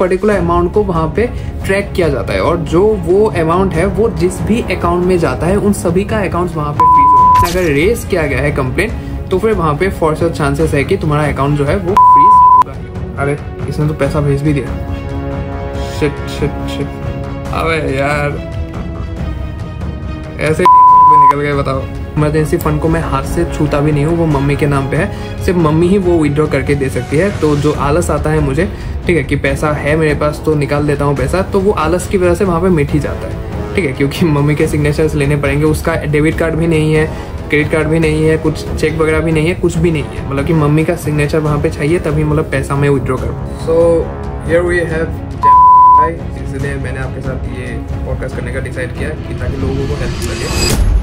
Particular amount को वहाँ पे ट्रैक किया जाता है और जो वो अमाउंट है वो जिस भी अकाउंट में जाता है उन सभी का अकाउंट वहाँ पे फ्रीज होता है। अगर रेज किया गया है कंप्लेंट तो फिर वहाँ पे फॉर श्योर चांसेस है कि तुम्हारा अकाउंट जो है वो फ्रीज होगा। अरे इसने तो पैसा भेज भी दिया। Shit shit shit. अबे यार ऐसे निकल गए, बताओ। इमरजेंसी फंड को मैं हाथ से छूता भी नहीं हूँ, वो मम्मी के नाम पे है, सिर्फ मम्मी ही वो विड्रॉ करके दे सकती है। तो जो आलस आता है मुझे, ठीक है, कि पैसा है मेरे पास तो निकाल देता हूँ पैसा, तो वो आलस की वजह से वहाँ पे मिट ही जाता है, ठीक है, क्योंकि मम्मी के सिग्नेचर्स लेने पड़ेंगे। उसका डेबिट कार्ड भी नहीं है, क्रेडिट कार्ड भी नहीं है, कुछ चेक वगैरह भी नहीं है, कुछ भी नहीं है, मतलब कि मम्मी का सिग्नेचर वहाँ पे चाहिए तभी मतलब पैसा मैं विड्रॉ करूँ। सो हियर वी हैव, इसलिए मैंने आपके साथ ये पॉडकास्ट करने का डिसाइड किया कि ताकि लोगों को हेल्प लगे।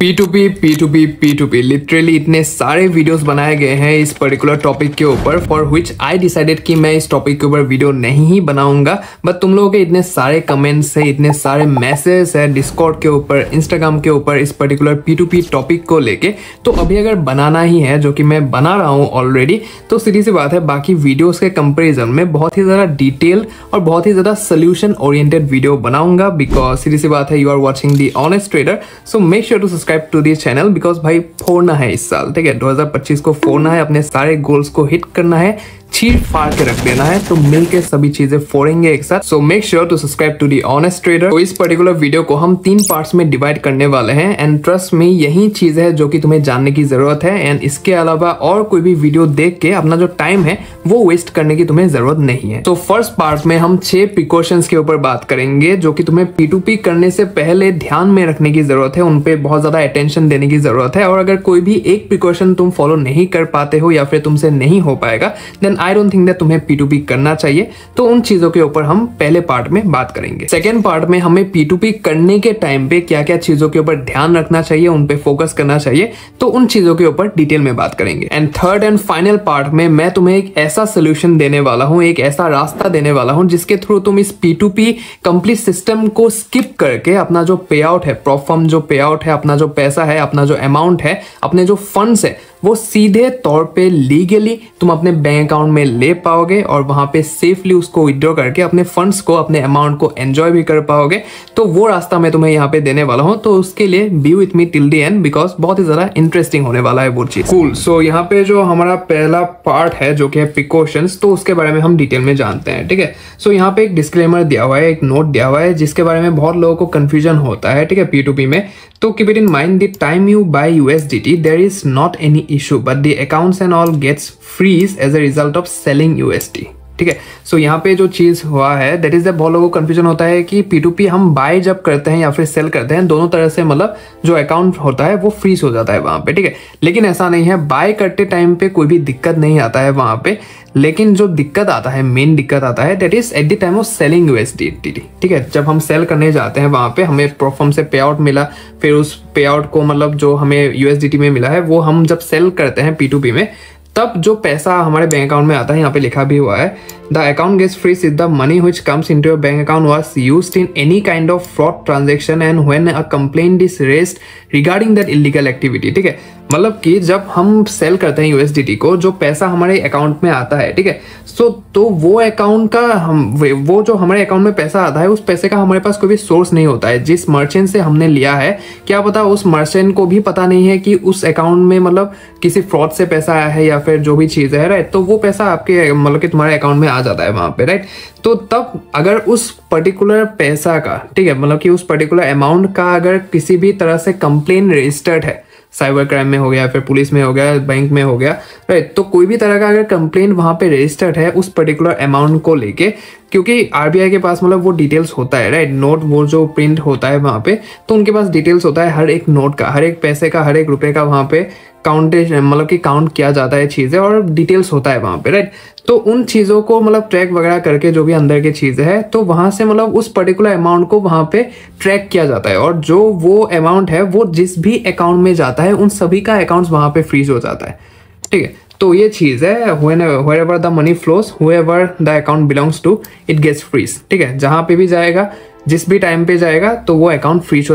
P2P लिटरली इतने सारे वीडियोस बनाए गए हैं इस पर्टिकुलर टॉपिक के ऊपर, फॉर व्हिच आई डिसाइडेड कि मैं इस टॉपिक के ऊपर वीडियो नहीं ही बनाऊंगा। बट तुम लोगों के इतने सारे कमेंट्स है, इतने सारे मैसेज है डिस्कॉर्ड के ऊपर, इंस्टाग्राम के ऊपर इस पर्टिकुलर P2P टॉपिक को लेके, तो अभी अगर बनाना ही है, जो कि मैं बना रहा हूँ ऑलरेडी, तो सीधी सी बात है बाकी वीडियोस के कंपेरिजन में बहुत ही ज़्यादा डिटेल और बहुत ही ज़्यादा सोल्यूशन ओरिएंटेड वीडियो बनाऊंगा। बिकॉज सीधी सी बात है, you are watching the honest trader, so make sure to subscribe to this channel. Because भाई फोड़ना है इस साल, ठीक है, 2025 को फोड़ना है, अपने सारे गोल्स को हिट करना है, चीर फाड़ के रख देना है, तो मिलके सभी चीजें फोड़ेंगे एक साथ। So make sure to subscribe to the honest trader. तो इस पर्टिकुलर वीडियो को हम 3 पार्ट्स में डिवाइड करने वाले हैं, एंड ट्रस्ट में यही चीज है जो कि तुम्हें जानने की जरूरत है। एंड इसके अलावा और कोई भी वीडियो देख के अपना जो टाइम है वो वेस्ट करने की तुम्हें जरूरत नहीं है। तो फर्स्ट पार्ट में हम 6 प्रिकॉशंस के ऊपर बात करेंगे जो कि तुम्हें P2P करने से पहले ध्यान में रखने की जरूरत है, उनपे बहुत ज्यादा अटेंशन देने की जरूरत है। और अगर कोई भी एक प्रिकॉशन तुम फॉलो नहीं कर पाते हो या फिर तुमसे नहीं हो पाएगा, then I don't think that तुम्हें P2P करना चाहिए। तो उन चीजों के ऊपर हम पहले पार्ट में बात करेंगे। सेकेंड पार्ट में हमें P2P करने के टाइम पे क्या क्या चीजों के ऊपर ध्यान रखना चाहिए, उन पे फोकस करना चाहिए, तो उन चीजों के ऊपर डिटेल में बात करेंगे। And third and final part में मैं तुम्हें एक ऐसा सोल्यूशन देने वाला हूं, एक ऐसा रास्ता देने वाला हूं जिसके थ्रू तुम इस P2P कंप्लीट सिस्टम को स्किप करके अपना जो पे आउट है, प्रॉफर्म जो पे आउट है, अपना जो पैसा है, अपना जो अमाउंट है, अपने जो फंड्स है, वो सीधे तौर पे लीगली तुम अपने बैंक अकाउंट में ले पाओगे और वहां पे सेफली उसको विड्रॉ करके अपने फंड्स को, अपने अमाउंट को एंजॉय भी कर पाओगे। तो वो रास्ता मैं तुम्हें यहाँ पे देने वाला हूँ, तो उसके लिए B with me till the end, because बहुत ही ज्यादा इंटरेस्टिंग होने वाला है वो चीज। कूल। सो यहाँ पे जो हमारा पहला पार्ट है जो कि है प्रिकॉशंस, तो उसके बारे में हम डिटेल में जानते हैं, ठीक है। सो यहाँ पे एक डिस्क्लेमर दिया हुआ है, एक नोट दिया हुआ है जिसके बारे में बहुत लोगों को कंफ्यूजन होता है, ठीक है, P2P में। तो keep it in mind, the time you buy USDT there is not any issue, but the accounts and all gets freeze as a result of selling USD, ठीक है। सो यहाँ पे जो चीज हुआ है, दैट इज द बहुत लोगों को कंफ्यूजन होता है कि P2P हम बाय जब करते हैं या फिर सेल करते हैं, दोनों तरह से मतलब जो अकाउंट होता है वो फ्रीज हो जाता है वहां पे, ठीक है। लेकिन ऐसा नहीं है, बाय करते टाइम पे कोई भी दिक्कत नहीं आता है वहां पे, लेकिन जो दिक्कत आता है, मेन दिक्कत आता है, that is eight the time of selling USDT, ठीक है। जब हम सेल करने जाते हैं वहां पे हमें प्रॉफर्म से पे आउट मिला, फिर उस पे आउट को मतलब जो हमें USDT में मिला है वो हम जब सेल करते हैं P2P में, तब जो पैसा हमारे बैंक अकाउंट में आता है, यहाँ पे लिखा भी हुआ है, the account gets freeze if the money which comes into your bank account was used in any kind of fraud transaction and when a complaint is raised regarding that illegal activity, ठीक है। मतलब कि जब हम cell करते हैं USDT को, जो पैसा हमारे अकाउंट में आता है, ठीक है, सो तो वो अकाउंट का वो जो हमारे अकाउंट में पैसा आता है, उस पैसे का हमारे पास कोई भी सोर्स नहीं होता है। जिस मर्चेंट से हमने लिया है, क्या पता उस मर्चेंट को भी पता नहीं है कि उस अकाउंट में मतलब किसी फ्रॉड से पैसा आया है या फिर जो भी चीज़ है, राइट। तो वो पैसा आपके मतलब कि तुम्हारे अकाउंट में आ जाता है वहां पे, राइट। तो तब अगर उस पर्टिकुलर पैसा का, ठीक है, मतलब कि उस पर्टिकुलर अमाउंट का अगर किसी भी तरह से कंप्लेन रजिस्टर्ड है, साइबर क्राइम में हो गया, फिर पुलिस में हो गया, बैंक में हो गया, राइट, तो कोई भी तरह का अगर कंप्लेंट वहां पे रजिस्टर्ड है उस पर्टिकुलर अमाउंट को लेके, क्योंकि RBI के पास मतलब वो डिटेल्स होता है, राइट, नोट वो जो प्रिंट होता है वहां पे, तो उनके पास डिटेल्स होता है हर एक नोट का, हर एक पैसे का, हर एक रुपए का, वहां पे काउंटेज मतलब कि काउंट किया जाता है चीजें और डिटेल्स होता है वहां पे, राइट। तो उन चीजों को मतलब ट्रैक वगैरह करके जो भी अंदर की चीजें है, तो वहां से मतलब उस पर्टिकुलर अमाउंट को वहां पे ट्रैक किया जाता है और जो वो अमाउंट है वो जिस भी अकाउंट में जाता है उन सभी का अकाउंट वहां पे फ्रीज हो जाता है, ठीक है। तो ये चीज है, wherever the money flows, whoever the account belongs to, it gets freeze, ठीक है। जहां पे भी जाएगा जिस भी टाइम पे जाएगा तो वो अकाउंट फ्रीज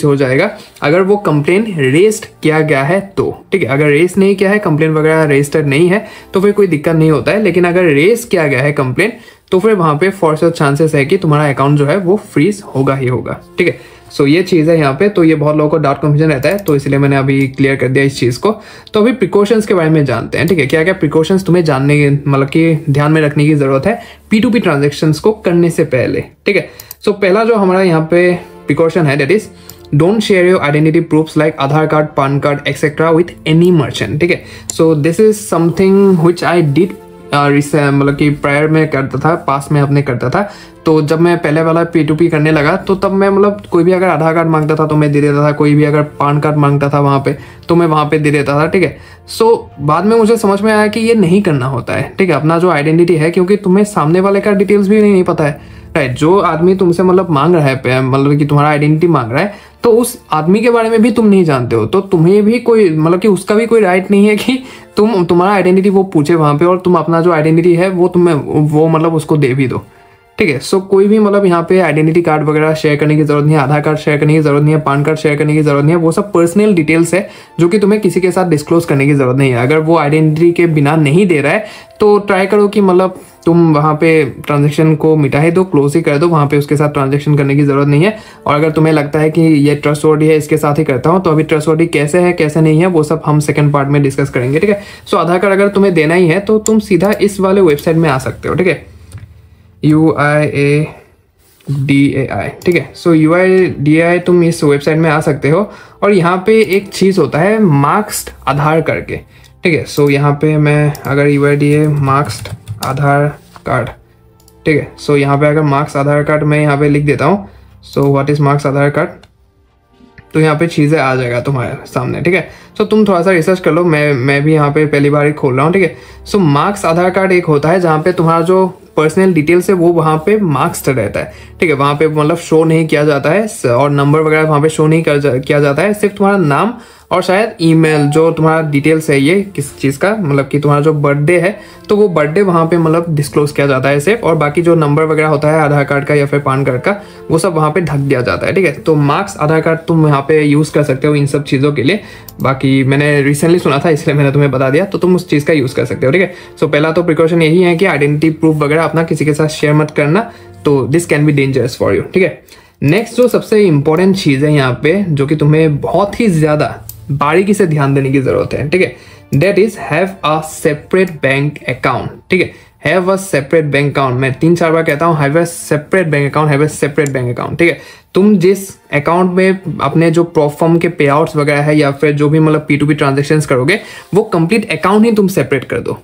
हो जाएगा अगर वो कंप्लेन रेस्ट किया गया है तो, ठीक है। अगर रेस नहीं किया है, कंप्लेन वगैरह रजिस्टर्ड नहीं है तो फिर कोई दिक्कत नहीं होता है, लेकिन अगर रेस किया गया है कंप्लेन तो फिर वहाँ पे फॉर श्योर चांसेस है कि तुम्हारा अकाउंट जो है वो फ्रीज होगा ही होगा, ठीक है। सो ये चीज़ है यहाँ पे। तो ये बहुत लोगों को डाउट कंफ्यूजन रहता है, तो इसलिए मैंने अभी क्लियर कर दिया इस चीज़ को। तो अभी प्रिकॉशंस के बारे में जानते हैं, ठीक है। क्या क्या प्रिकॉशंस तुम्हें जानने की मतलब कि ध्यान में रखने की जरूरत है P2P ट्रांजेक्शंस को करने से पहले, ठीक है। सो पहला जो हमारा यहाँ पे प्रिकॉशन है that is don't share your identity proofs like Aadhaar card, pan card etcetera with any merchant, ठीक है। So this is something which I did मतलब कि प्रायर में करता था, पास में अपने करता था। तो जब मैं पहले वाला P2P करने लगा तो तब मैं मतलब कोई भी अगर आधार कार्ड मांगता था तो मैं दे देता था, कोई भी अगर पैन कार्ड मांगता था वहाँ पे तो मैं वहाँ पे दे देता था, ठीक है। सो बाद में मुझे समझ में आया कि ये नहीं करना होता है, ठीक है, अपना जो आइडेंटिटी है, क्योंकि तुम्हें सामने वाले का डिटेल्स भी नहीं पता है, राइट। जो आदमी तुमसे मतलब मांग रहा है, मतलब कि तुम्हारा आइडेंटिटी मांग रहा है, तो उस आदमी के बारे में भी तुम नहीं जानते हो, तो तुम्हें भी कोई मतलब कि उसका भी कोई राइट नहीं है कि तुम्हारा आइडेंटिटी वो पूछे वहाँ पे और तुम अपना जो आइडेंटिटी है वो वो मतलब उसको दे भी दो, ठीक है। सो कोई भी मतलब यहाँ पे आइडेंटिटी कार्ड वगैरह शेयर करने की जरूरत नहीं है, आधार कार्ड शेयर करने की जरूरत नहीं है, पैन कार्ड शेयर करने की जरूरत नहीं है। वो सब पर्सनल डिटेल्स है जो कि तुम्हें किसी के साथ डिस्क्लोज करने की जरूरत नहीं है। अगर वो आइडेंटिटी के बिना नहीं दे रहा है तो ट्राई करो कि मतलब तुम वहाँ पे ट्रांजेक्शन को मिटा ही दो, क्लोज ही कर दो, वहाँ पे उसके साथ ट्रांजेक्शन करने की जरूरत नहीं है। और अगर तुम्हें लगता है कि ये ट्रस्टवर्दी है, इसके साथ ही करता हूँ, तो अभी ट्रस्टवर्दी कैसे है कैसे नहीं है वो सब हम सेकंड पार्ट में डिस्कस करेंगे, ठीक है। सो आधार कार्ड अगर तुम्हें देना ही है तो तुम सीधा इस वाले वेबसाइट में आ सकते हो, ठीक है, UIDAI, ठीक है। सो UIDAI तुम इस वेबसाइट में आ सकते हो और यहाँ पे एक चीज़ होता है मार्क्स्ड आधार करके, ठीक है। सो यहाँ पे मैं अगर UIDAI मार्क्स्ड आधार कार्ड, ठीक है। सो यहाँ पे अगर मार्क्स आधार कार्ड मैं यहाँ पे लिख देता हूँ, so what is marks Aadhaar card, तो यहाँ पे चीज़ें आ जाएगा तुम्हारे सामने, ठीक है। सो तुम थोड़ा सा रिसर्च कर लो, मैं भी यहाँ पे पहली बार ही खोल रहा हूँ, ठीक है। सो मार्क्स आधार कार्ड एक होता है जहाँ पे तुम्हारा जो पर्सनल डिटेल्स है वो वहाँ पे मार्क्स रहता है, ठीक है। वहाँ पे मतलब शो नहीं किया जाता है और नंबर वगैरह वहाँ पे शो नहीं किया जाता है, सिर्फ तुम्हारा नाम और शायद ईमेल, जो तुम्हारा डिटेल्स है ये किस चीज़ का, मतलब कि तुम्हारा जो बर्थडे है तो वो बर्थडे वहाँ पे मतलब डिस्क्लोज किया जाता है सिर्फ, और बाकी जो नंबर वगैरह होता है आधार कार्ड का या फिर पैन कार्ड का वो सब वहाँ पे ढक दिया जाता है, ठीक है। तो मार्क्स आधार कार्ड तुम यहाँ पे यूज़ कर सकते हो इन सब चीज़ों के लिए। बाकी मैंने रिसेंटली सुना था इसलिए मैंने तुम्हें बता दिया, तो तुम उस चीज़ का यूज़ कर सकते हो, ठीक है। सो पहला तो प्रिकॉशन यही है कि आइडेंटिटी प्रूफ वगैरह अपना किसी के साथ शेयर मत करना, तो this can be dangerous for you, ठीक है। नेक्स्ट जो सबसे इंपॉर्टेंट चीज़ है यहाँ पे जो कि तुम्हें बहुत ही ज़्यादा बारीकी से ध्यान देने की जरूरत है, ठीक है, that is have a separate bank account, ठीक है। Have a separate bank account, मैं 3-4 बार कहता हूँ, have a separate bank account, have a separate bank account, ठीक है। तुम जिस अकाउंट में अपने जो प्रोफॉर्म के पे आउट्स वगैरह है या फिर जो भी मतलब P2P ट्रांजेक्शन्स करोगे वो कंप्लीट अकाउंट ही तुम सेपरेट कर दो,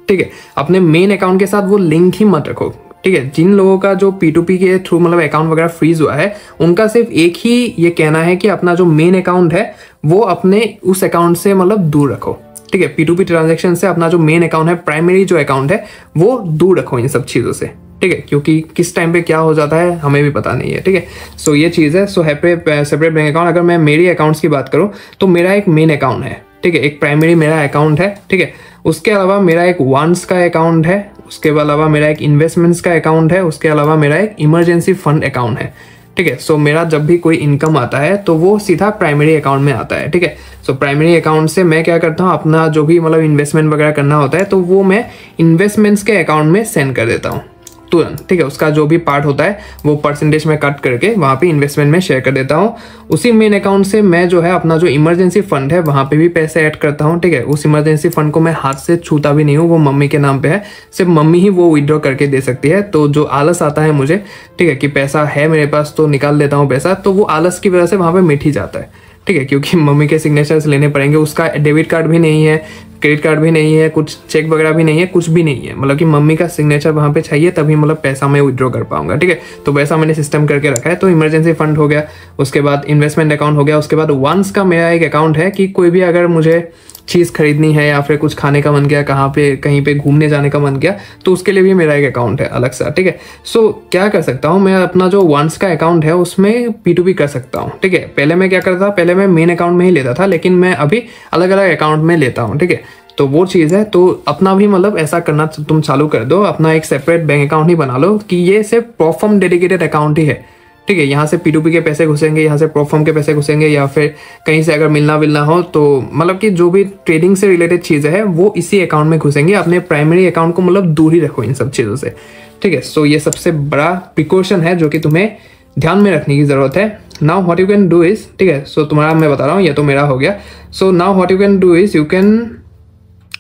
ठीक है। अपने मेन अकाउंट के साथ वो लिंक ही मत रखो, ठीक है। जिन लोगों का जो P2P के थ्रू मतलब अकाउंट वगैरह फ्रीज हुआ है उनका सिर्फ एक ही ये कहना है कि अपना जो मेन अकाउंट है वो अपने उस अकाउंट से मतलब दूर रखो, ठीक है। P2P ट्रांजेक्शन से अपना जो मेन अकाउंट है, प्राइमरी जो अकाउंट है वो दूर रखो इन सब चीज़ों से, ठीक है, क्योंकि किस टाइम पे क्या हो जाता है हमें भी पता नहीं है, ठीक है। सो ये चीज़ है। सो सेपरेट बैंक अकाउंट, अगर मैं मेरी अकाउंट्स की बात करूँ तो मेरा एक मेन अकाउंट है, ठीक है, एक प्राइमरी मेरा अकाउंट है, ठीक है। उसके अलावा मेरा एक वंस का अकाउंट है, उसके अलावा मेरा एक इन्वेस्टमेंट्स का अकाउंट है, उसके अलावा मेरा एक इमरजेंसी फंड अकाउंट है, ठीक है। सो मेरा जब भी कोई इनकम आता है तो वो सीधा प्राइमरी अकाउंट में आता है, ठीक है। सो प्राइमरी अकाउंट से मैं क्या करता हूँ, अपना जो भी मतलब इन्वेस्टमेंट वगैरह करना होता है तो वो मैं इन्वेस्टमेंट्स के अकाउंट में सेंड कर देता हूँ तुरंत, ठीक है। उसका जो भी पार्ट होता है वो परसेंटेज में कट करके वहाँ पे इन्वेस्टमेंट में शेयर कर देता हूँ। उसी मेन अकाउंट से मैं जो है अपना जो इमरजेंसी फंड है वहाँ पे भी पैसे ऐड करता हूँ, ठीक है। उस इमरजेंसी फंड को मैं हाथ से छूता भी नहीं हूँ, वो मम्मी के नाम पे है, सिर्फ मम्मी ही वो विड्रॉ करके दे सकती है। तो जो आलस आता है मुझे, ठीक है, कि पैसा है मेरे पास तो निकाल लेता हूँ पैसा, तो वो आलस की वजह से वहाँ पे मिट ही जाता है, ठीक है, क्योंकि मम्मी के सिग्नेचर्स लेने पड़ेंगे। उसका डेबिट कार्ड भी नहीं है, क्रेडिट कार्ड भी नहीं है, कुछ चेक वगैरह भी नहीं है, कुछ भी नहीं है, मतलब कि मम्मी का सिग्नेचर वहाँ पे चाहिए तभी मतलब पैसा मैं विड्रॉ कर पाऊंगा, ठीक है। तो वैसा मैंने सिस्टम करके रखा है। तो इमरजेंसी फंड हो गया, उसके बाद इन्वेस्टमेंट अकाउंट हो गया, उसके बाद वंस का मेरा एक अकाउंट है कि कोई भी अगर मुझे चीज़ खरीदनी है या फिर कुछ खाने का मन किया, कहीं पे घूमने जाने का मन किया, तो उसके लिए भी मेरा एक अकाउंट है अलग सा, ठीक है। सो क्या कर सकता हूँ मैं, अपना जो वंस का अकाउंट है उसमें P2P कर सकता हूँ, ठीक है। पहले मैं क्या करता था, पहले मैं मेन अकाउंट में ही लेता था, लेकिन मैं अभी अलग अलग अकाउंट में लेता हूँ, ठीक है। तो वो चीज़ है। तो अपना भी मतलब ऐसा करना तुम चालू कर दो, अपना एक सेपरेट बैंक अकाउंट ही बना लो कि ये सिर्फ प्रोफॉर्म डेडिकेटेड अकाउंट ही है, ठीक है। यहाँ से P2P के पैसे घुसेंगे, यहाँ से प्रोफॉर्म के पैसे घुसेंगे, या फिर कहीं से अगर मिलना विलना हो तो मतलब कि जो भी ट्रेडिंग से रिलेटेड चीज़ें हैं वो इसी अकाउंट में घुसेंगे। अपने प्राइमरी अकाउंट को मतलब दूर ही रखो इन सब चीज़ों से, ठीक है। सो ये सबसे बड़ा प्रिकॉशन है जो कि तुम्हें ध्यान में रखने की ज़रूरत है। Now what you can do is, ठीक है, सो तुम्हारा मैं बता रहा हूँ, ये तो मेरा हो गया। So now what you can do is, you can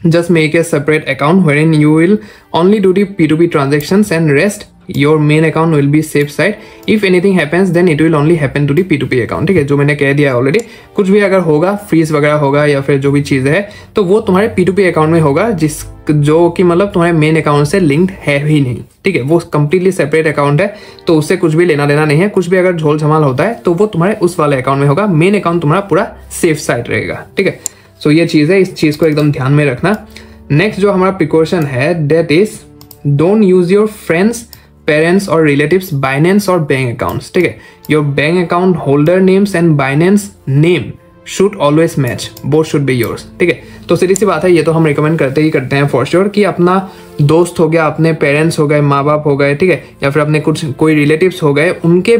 just make a separate account wherein you will only do the P2P transactions and rest your main account will be safe side. If anything happens then it will only happen to the P2P account, ठीक है, जो मैंने कह दिया already. कुछ भी अगर होगा, फ्रीज वगैरह होगा या फिर जो भी चीज़ है तो वो तुम्हारे P2P अकाउंट में होगा, जो कि मतलब तुम्हारे मेन अकाउंट से लिंक्ड है ही नहीं, ठीक है। वो कंप्लीटली सेपरेट अकाउंट है तो उससे कुछ भी लेना देना नहीं है। कुछ भी अगर झोल झमाल होता है तो वो तुम्हारे उस वाले अकाउंट में होगा, मेन अकाउंट तुम्हारा पूरा सेफ साइड रहेगा, ठीक है। सो ये चीज़ है, इस चीज़ को एकदम ध्यान में रखना। नेक्स्ट जो हमारा प्रिकॉशन है that is don't use your friends, parents और रिलेटिव्स बाइनेंस और बैंक अकाउंट्स, ठीक है। Your bank account holder names and Binance name should always match, both should be yours, ठीक है। तो सीधी सी बात है, ये तो हम रिकमेंड करते ही करते हैं फॉर श्योर कि अपना दोस्त हो गया, अपने पेरेंट्स हो गए, माँ बाप हो गए, ठीक है, या फिर अपने कुछ कोई रिलेटिव्स हो गए, उनके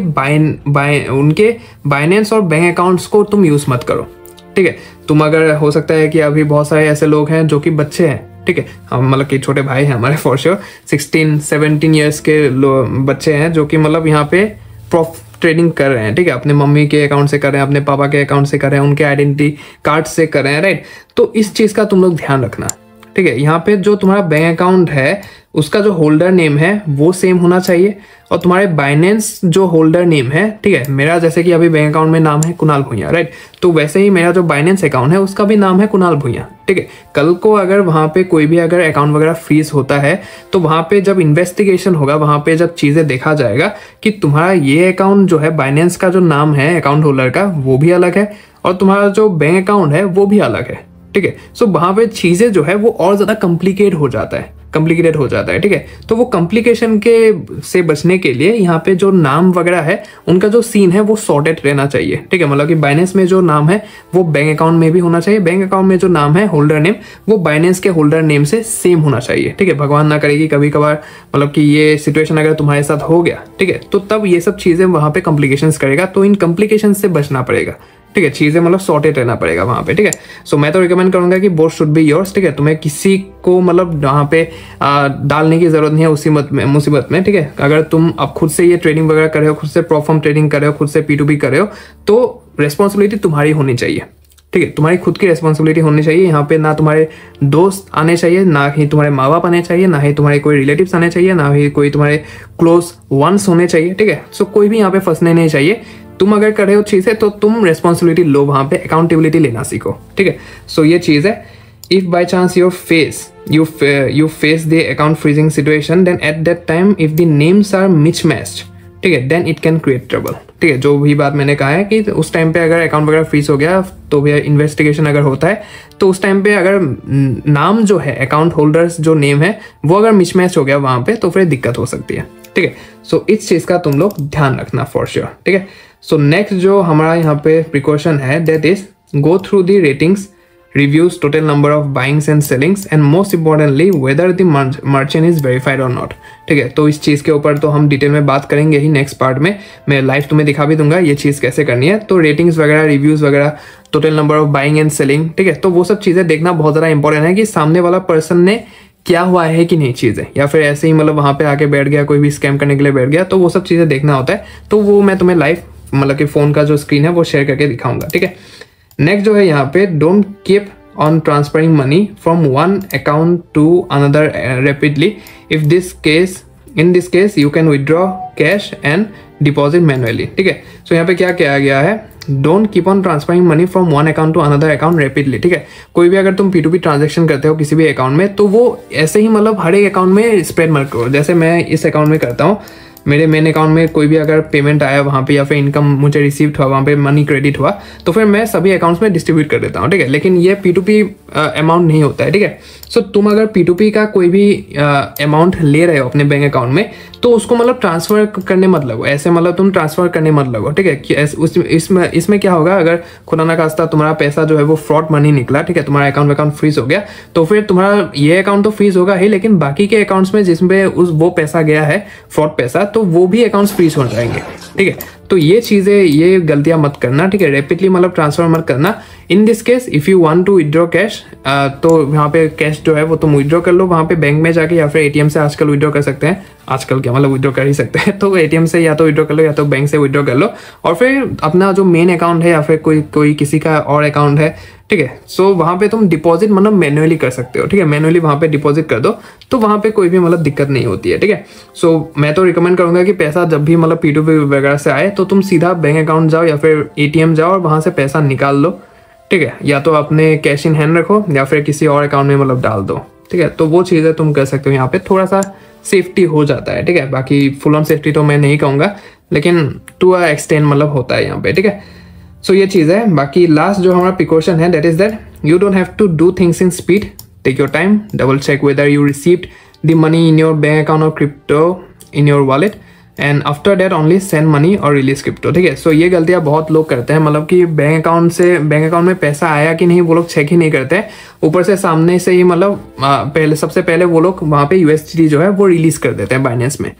उनके बाइनेंस और बैंक अकाउंट्स को तुम यूज़ मत करो, ठीक है। तुम अगर हो सकता है कि अभी बहुत सारे ऐसे लोग हैं जो कि बच्चे हैं, ठीक है, हम मतलब कि छोटे भाई हैं हमारे फॉर श्योर, 16-17 ईयर्स के बच्चे हैं जो कि मतलब यहाँ पे ट्रेडिंग कर रहे हैं, ठीक है, अपने मम्मी के अकाउंट से कर रहे हैं, अपने पापा के अकाउंट से कर रहे हैं, उनके आइडेंटिटी कार्ड से कर रहे हैं, राइट। तो इस चीज़ का तुम लोग ध्यान रखना, ठीक है। यहाँ पे जो तुम्हारा बैंक अकाउंट है उसका जो होल्डर नेम है वो सेम होना चाहिए, और तुम्हारे बाइनेंस जो होल्डर नेम है, ठीक है, मेरा जैसे कि अभी बैंक अकाउंट में नाम है कुणाल भुइयां, राइट, तो वैसे ही मेरा जो बाइनेंस अकाउंट है उसका भी नाम है कुणाल भुइयां, ठीक है। कल को अगर वहाँ पे कोई भी अगर अकाउंट वगैरह फ्रीज होता है तो वहाँ पे जब इन्वेस्टिगेशन होगा, वहाँ पे जब चीज़ें देखा जाएगा कि तुम्हारा ये अकाउंट जो है, बाइनेंस का जो नाम है अकाउंट होल्डर का वो भी अलग है और तुम्हारा जो बैंक अकाउंट है वो भी अलग है, ठीक है। सो वहाँ पे चीज़ें जो है वो और ज़्यादा कॉम्प्लिकेटेड हो जाता है, ठीक है। तो वो कॉम्प्लिकेशन के से बचने के लिए यहाँ पे जो नाम वगैरह है उनका जो सीन है वो सॉर्टेड रहना चाहिए, ठीक है। मतलब कि बाइनेंस में जो नाम है वो बैंक अकाउंट में भी होना चाहिए, बैंक अकाउंट में जो नाम है होल्डर नेम वो बाइनेंस के होल्डर नेम से सेम होना चाहिए, ठीक है। भगवान ना करेगी कभी कभार मतलब कि ये सिचुएशन अगर तुम्हारे साथ हो गया, ठीक है, तो तब ये सब चीज़ें वहाँ पे कॉम्प्लिकेशंस करेगा, तो इन कॉम्प्लिकेशन से बचना पड़ेगा, ठीक है। चीज़ें मतलब सॉर्टेड रहना पड़ेगा वहाँ पे, ठीक है। सो मैं तो रिकमेंड करूँगा कि बोथ शुड बी योर्स, ठीक है। तुम्हें किसी को मतलब वहाँ पे डालने की जरूरत नहीं है उसी मुसीबत में, ठीक है। अगर तुम अब खुद से ये ट्रेडिंग वगैरह कर रहे हो, खुद से प्रोफॉर्म ट्रेडिंग कर रहे हो, खुद से P2P कर रहे हो, तो रिस्पॉन्सिबिलिटी तुम्हारी होनी चाहिए, ठीक है। तुम्हारी खुद की रिस्पॉन्सिबिलिटी होनी चाहिए। यहाँ पे ना तुम्हारे दोस्त आने चाहिए, ना ही तुम्हारे माँ बाप आने चाहिए, ना ही तुम्हारे कोई रिलेटिव्स आने चाहिए, ना ही कोई तुम्हारे क्लोज वंस होने चाहिए, ठीक है। सो कोई भी यहाँ पे फंसने नहीं चाहिए। तुम अगर कर रहे हो चीज़ें तो तुम रेस्पॉन्सिबिलिटी लो, वहाँ पे अकाउंटेबिलिटी लेना सीखो, ठीक है। सो ये चीज़ है। If by chance you face the account freezing situation, then at that time if the names are mismatched, ठीक है, then it can create trouble, ठीक है। जो भी बात मैंने कहा है कि उस टाइम पे अगर अकाउंट वगैरह फ्रीज हो गया तो भैया इन्वेस्टिगेशन अगर होता है तो उस टाइम पे अगर नाम जो है अकाउंट होल्डर्स जो नेम है वो अगर मिसमैच हो गया वहाँ पे तो फिर दिक्कत हो सकती है, ठीक है। सो इस चीज़ का तुम लोग ध्यान रखना फॉर श्योर, ठीक है। सो नेक्स्ट जो हमारा यहाँ पे प्रिकॉशन है that is go through the ratings, reviews, total number of buyings and sellings, and most importantly whether the merchant is verified or not, ठीक है। तो इस चीज़ के ऊपर तो हम डिटेल में बात करेंगे ही नेक्स्ट पार्ट में, मैं लाइव तुम्हें दिखा भी दूंगा ये चीज़ कैसे करनी है। तो रेटिंग्स वगैरह, रिव्यूज़ वगैरह, total number of buying and selling, ठीक है, तो वो सब चीज़ें देखना बहुत ज़्यादा इंपॉर्टेंट है कि सामने वाला पर्सन ने क्या हुआ है कि नहीं चीज़ें, या फिर ऐसे ही मतलब वहाँ पे आके बैठ गया, कोई भी स्कैम करने के लिए बैठ गया, तो वो सब चीज़ें देखना होता है। तो वो मैं तुम्हें लाइव मतलब कि फ़ोन का जो स्क्रीन है वो शेयर करके दिखाऊंगा, ठीक है। नेक्स्ट जो है यहाँ पे don't keep on transferring money from one account to another rapidly. In this case you can withdraw cash and deposit manually, ठीक है। सो यहाँ पे क्या किया गया है, don't keep on transferring money from one account to another account rapidly, ठीक है। कोई भी अगर तुम P2P ट्रांजेक्शन करते हो किसी भी अकाउंट में तो वो ऐसे ही मतलब हर एक अकाउंट में स्प्रेड मत करो। जैसे मैं इस अकाउंट में करता हूँ, मेरे मेन अकाउंट में कोई भी अगर पेमेंट आया वहाँ पे या फिर इनकम मुझे रिसीव हुआ, वहाँ पे मनी क्रेडिट हुआ, तो फिर मैं सभी अकाउंट्स में डिस्ट्रीब्यूट कर देता हूँ, ठीक है। लेकिन ये P2P अमाउंट नहीं होता है, ठीक है। सो तुम अगर P2P का कोई भी अमाउंट ले रहे हो अपने बैंक अकाउंट में तो उसको मतलब ट्रांसफर करने मत लगो, ऐसे मतलब तुम ट्रांसफर करने मत लगो, ठीक है। कि इसमें क्या होगा, अगर खुदा ना खास्ता तुम्हारा पैसा जो है वो फ्रॉड मनी निकला, ठीक है, तुम्हारा अकाउंट फ्रीज हो गया, तो फिर तुम्हारा ये अकाउंट तो फ्रीज होगा ही, लेकिन बाकी के अकाउंट्स में जिसमें वो पैसा गया है फ्रॉड पैसा, तो वो भी अकाउंट्स फ्रीज हो जाएंगे, ठीक है। तो ये चीज़ें, ये गलतियां मत करना, ठीक है। रैपिडली मतलब ट्रांसफर मत करना। In this case if you want to withdraw cash, तो वहाँ पे कैश जो है वो तुम विड्रॉ कर लो वहाँ पे बैंक में जाके, या फिर एटीएम से आजकल विड्रॉ कर सकते हैं। आजकल क्या मतलब विड्रॉ कर ही सकते हैं, तो एटीएम से या तो विड्रॉ कर लो या तो बैंक से विड्रॉ कर लो, और फिर अपना जो मेन अकाउंट है या फिर कोई किसी का और अकाउंट है, ठीक है, सो वहाँ पे तुम डिपॉजिट मतलब मैन्युअली कर सकते हो, ठीक है। मैन्युअली वहाँ पे डिपॉजिट कर दो, तो वहाँ पे कोई भी मतलब दिक्कत नहीं होती है, ठीक है। सो मैं तो रिकमेंड करूँगा कि पैसा जब भी मतलब P2P वगैरह से आए तो तुम सीधा बैंक अकाउंट जाओ या फिर एटीएम जाओ और वहाँ से पैसा निकाल लो, ठीक है। या तो अपने कैश इन हैंड रखो या फिर किसी और अकाउंट में मतलब डाल दो, ठीक है। तो वो चीज़ें तुम कर सकते हो, यहाँ पे थोड़ा सा सेफ्टी हो जाता है, ठीक है। बाकी फुल ऑन सेफ्टी तो मैं नहीं कहूँगा, लेकिन टू अ एक्सटेंड मतलब होता है यहाँ पे, ठीक है। सो ये चीज़ है। बाकी लास्ट जो हमारा प्रिकॉशन है that is that you don't have to do things in speed, take your time, double check whether you received the money in your bank account और crypto in your wallet, and after that only send money और release crypto, ठीक है। सो ये गलतियाँ बहुत लोग करते हैं, मतलब कि बैंक अकाउंट में पैसा आया कि नहीं वो लोग चेक ही नहीं करते, ऊपर से सामने से ही मतलब सबसे पहले वो लोग वहाँ पे USDT जो है वो रिलीज कर देते हैं बाइनेंस में,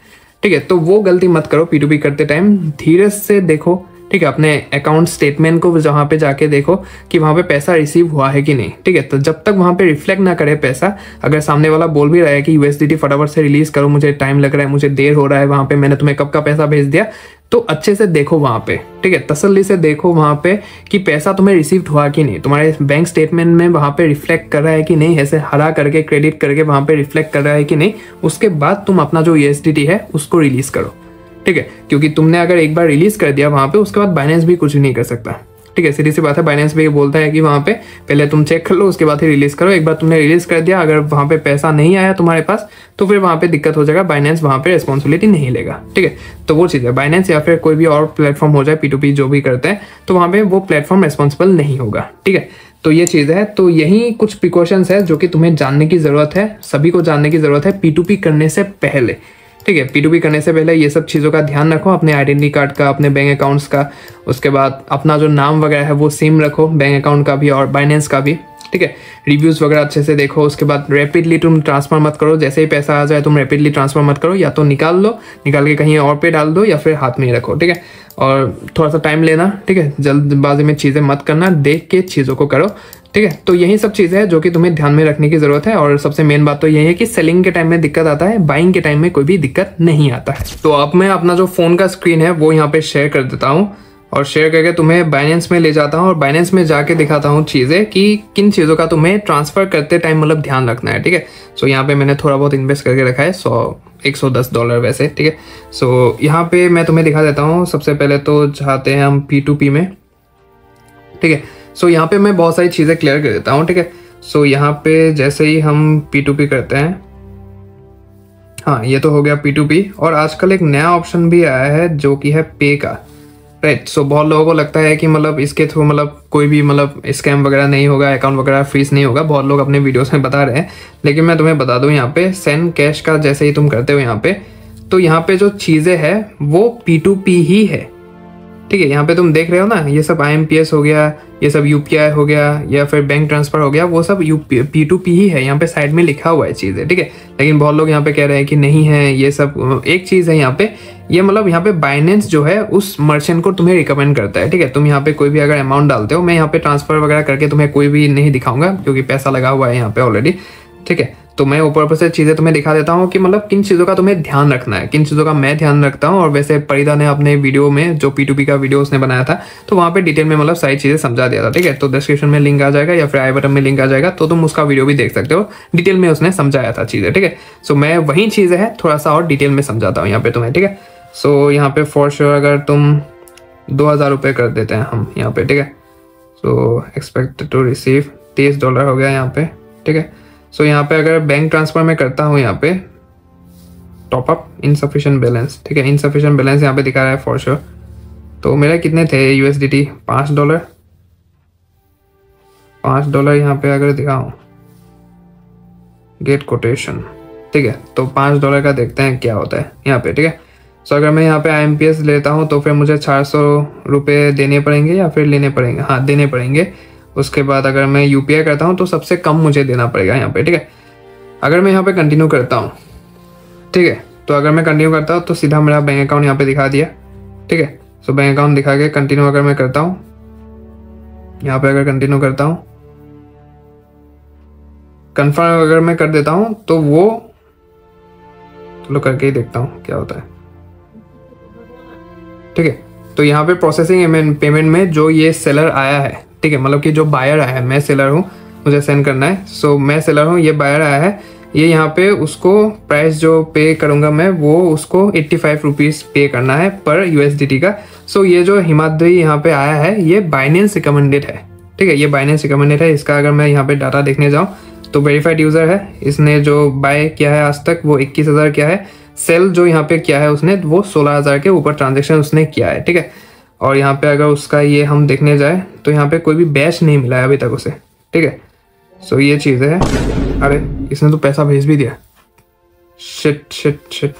ठीक है। तो वो गलती मत करो P2P करते टाइम, धीरे से देखो, ठीक है। अपने अकाउंट स्टेटमेंट को जहाँ पे जाके देखो कि वहाँ पे पैसा रिसीव हुआ है कि नहीं, ठीक है। तो जब तक वहाँ पे रिफ्लेक्ट ना करे पैसा, अगर सामने वाला बोल भी रहा है कि USDT फटाफट से रिलीज करो, मुझे टाइम लग रहा है, मुझे देर हो रहा है, वहाँ पे मैंने तुम्हें कब का पैसा भेज दिया, तो अच्छे से देखो वहाँ पे, ठीक है। तसल्ली से देखो वहाँ पे कि पैसा तुम्हें रिसीव हुआ कि नहीं, तुम्हारे बैंक स्टेटमेंट में वहाँ पे रिफ्लेक्ट कर रहा है कि नहीं, ऐसे हरा करके क्रेडिट करके वहाँ पे रिफ्लेक्ट कर रहा है कि नहीं। उसके बाद तुम अपना जो USDT है उसको रिलीज करो, ठीक है। क्योंकि तुमने अगर एक बार रिलीज कर दिया वहाँ पे, उसके बाद बाइनेंस भी कुछ नहीं कर सकता, ठीक है। सीधी सी बात है, बाइनेंस भी ये बोलता है कि वहाँ पे पहले तुम चेक कर लो उसके बाद ही रिलीज करो। एक बार तुमने रिलीज कर दिया, अगर वहाँ पे पैसा नहीं आया तुम्हारे पास, तो फिर वहाँ पे दिक्कत हो जाएगा, बाइनेंस वहाँ पे रिस्पॉन्सिबिलिटी नहीं लेगा, ठीक है। तो वो चीज़ है, बाइनेंस या फिर कोई भी और प्लेटफॉर्म हो जाए P2P जो भी करते हैं, तो वहाँ पे वो प्लेटफॉर्म रिस्पॉन्सिबल नहीं होगा, ठीक है। तो ये चीज़ है। तो यही कुछ प्रिकॉशंस है जो कि तुम्हें जानने की ज़रूरत है, सभी को जानने की ज़रूरत है P2P करने से पहले, ठीक है। P2P करने से पहले ये सब चीज़ों का ध्यान रखो, अपने आइडेंटिटी कार्ड का, अपने बैंक अकाउंट्स का, उसके बाद अपना जो नाम वगैरह है वो सेम रखो, बैंक अकाउंट का भी और बाइनेंस का भी, ठीक है। रिव्यूज़ वगैरह अच्छे से देखो। उसके बाद रैपिडली तुम ट्रांसफर मत करो, जैसे ही पैसा आ जाए तुम रैपिडली ट्रांसफर मत करो, या तो निकाल लो, निकाल के कहीं और पे डाल दो, या फिर हाथ में ही रखो, ठीक है। और थोड़ा सा टाइम लेना, ठीक है, जल्दबाजी में चीज़ें मत करना, देख के चीज़ों को करो, ठीक है। तो यही सब चीज़ें हैं जो कि तुम्हें ध्यान में रखने की ज़रूरत है। और सबसे मेन बात तो यही है कि सेलिंग के टाइम में दिक्कत आता है, बाइंग के टाइम में कोई भी दिक्कत नहीं आता है। तो अब मैं अपना जो फ़ोन का स्क्रीन है वो यहाँ पे शेयर कर देता हूँ, और शेयर करके तुम्हें बाइनेंस में ले जाता हूँ, और बाइनेंस में जाके दिखाता हूँ चीज़ें कि किन चीज़ों का तुम्हें ट्रांसफ़र करते टाइम मतलब ध्यान रखना है, ठीक है। सो यहाँ पे मैंने थोड़ा बहुत इन्वेस्ट करके रखा है, $110 वैसे, ठीक है। सो यहाँ पे मैं तुम्हें दिखा देता हूँ। सबसे पहले तो जाते हैं हम P2P में, ठीक है। सो यहाँ पे मैं बहुत सारी चीज़ें क्लियर कर देता हूँ, ठीक है। सो यहाँ पे जैसे ही हम P2P करते हैं, हाँ ये तो हो गया P2P, और आजकल एक नया ऑप्शन भी आया है जो कि है पे का, राइट। सो बहुत लोगों को लगता है कि मतलब इसके थ्रू मतलब कोई भी मतलब स्कैम वगैरह नहीं होगा, अकाउंट वगैरह फ्रीज नहीं होगा, बहुत लोग अपने वीडियोस में बता रहे हैं। लेकिन मैं तुम्हें बता दूं, यहाँ पे सेंड कैश का जैसे ही तुम करते हो यहाँ पे, तो यहाँ पे जो चीज़ें हैं वो P2P ही है, ठीक है। यहाँ पे तुम देख रहे हो ना, ये सब IMPS हो गया, ये सब UPI हो गया, या फिर बैंक ट्रांसफर हो गया, वो सब P2P ही है, यहाँ पे साइड में लिखा हुआ है चीज़ें, ठीक है। लेकिन बहुत लोग यहाँ पे कह रहे हैं कि नहीं है, ये सब एक चीज़ है यहाँ पे, ये मतलब यहाँ पे बाइनेंस जो है उस मर्चेंट को तुम्हें रिकमेंड करता है, ठीक है। तुम यहाँ पे कोई भी अगर अमाउंट डालते हो, मैं यहाँ पे ट्रांसफर वगैरह करके तुम्हें कोई भी नहीं दिखाऊंगा क्योंकि पैसा लगा हुआ है यहाँ पे ऑलरेडी, ठीक है। तो मैं ऊपर से चीज़ें तुम्हें दिखा देता हूँ कि मतलब किन चीज़ों का तुम्हें ध्यान रखना है, किन चीज़ों का मैं ध्यान रखता हूँ। और वैसे परिदा ने अपने वीडियो में जो P2P का वीडियो उसने बनाया था, तो वहाँ पे डिटेल में मतलब सारी चीज़ें समझा दिया था, ठीक है। तो डिस्क्रिप्शन में लिंक आ जाएगा या फिर आई बटन में लिंक आ जाएगा, तो तुम उसका वीडियो भी देख सकते हो, डिटेल में उसने समझाया था चीज़ें, ठीक है। सो मैं वही चीज़ें है थोड़ा सा और डिटेल में समझाता हूँ यहाँ पे तुम्हें, ठीक है। सो यहाँ पे फॉर श्योर अगर तुम 2000 रुपये कर देते हैं हम यहाँ पे, ठीक है। सो एक्सपेक्ट टू रिसीव $30 हो गया यहाँ पे, ठीक है। सो यहाँ पे अगर बैंक ट्रांसफर में करता हूँ, यहाँ पे टॉपअप इनसफिशिएंट बैलेंस, ठीक है, इनसफिशिएंट बैलेंस यहाँ पे दिखा रहा है फॉर श्योर। तो मेरा कितने थे USDT? $5 यहाँ पे अगर दिखाऊँ, गेट कोटेशन, ठीक है। तो $5 का देखते हैं क्या होता है यहाँ पे, ठीक है। सो अगर मैं यहाँ पे IMPS लेता हूँ तो फिर मुझे 400 रुपये देने पड़ेंगे या फिर लेने पड़ेंगे, हाँ देने पड़ेंगे। उसके बाद अगर मैं UPI करता हूँ तो सबसे कम मुझे देना पड़ेगा यहाँ पे, ठीक है। अगर मैं यहाँ पे कंटिन्यू करता हूँ, ठीक है, तो अगर मैं कंटिन्यू करता हूँ तो सीधा मेरा बैंक अकाउंट यहाँ पे दिखा दिया, ठीक है। सो बैंक अकाउंट दिखा के कंटिन्यू अगर मैं करता हूँ, यहाँ पे अगर कंटिन्यू करता हूँ, कंफर्म अगर मैं कर देता हूँ तो वो, चलो करके ही देखता हूँ क्या होता है। ठीक है, तो यहाँ पे प्रोसेसिंग पेमेंट में जो ये सेलर आया है, ठीक है, मतलब कि जो बायर आया है, मैं सेलर हूँ, मुझे सेंड करना है, सो मैं सेलर हूँ, ये बायर आया है, ये यहाँ पे उसको प्राइस जो पे करूँगा मैं वो उसको 85 रुपीज़ पे करना है पर USDT का। सो ये जो हिमाद्री यहाँ पे आया है ये बाइनेंस रिकमेंडेड है। ठीक है, ये बाइनेंस रिकमेंडेड है। इसका अगर मैं यहाँ पे डाटा देखने जाऊँ तो वेरीफाइड यूज़र है, इसने जो बाय किया है आज तक वो 21,000 किया है, सेल जो यहाँ पे किया है उसने वो 16,000 के ऊपर ट्रांजेक्शन उसने किया है। ठीक है, और यहाँ पे अगर उसका ये हम देखने जाए तो यहाँ पे कोई भी बैच नहीं मिला है अभी तक उसे। ठीक है, सो ये चीज़ है। अरे इसने तो पैसा भेज भी दिया, शिट शिट शिट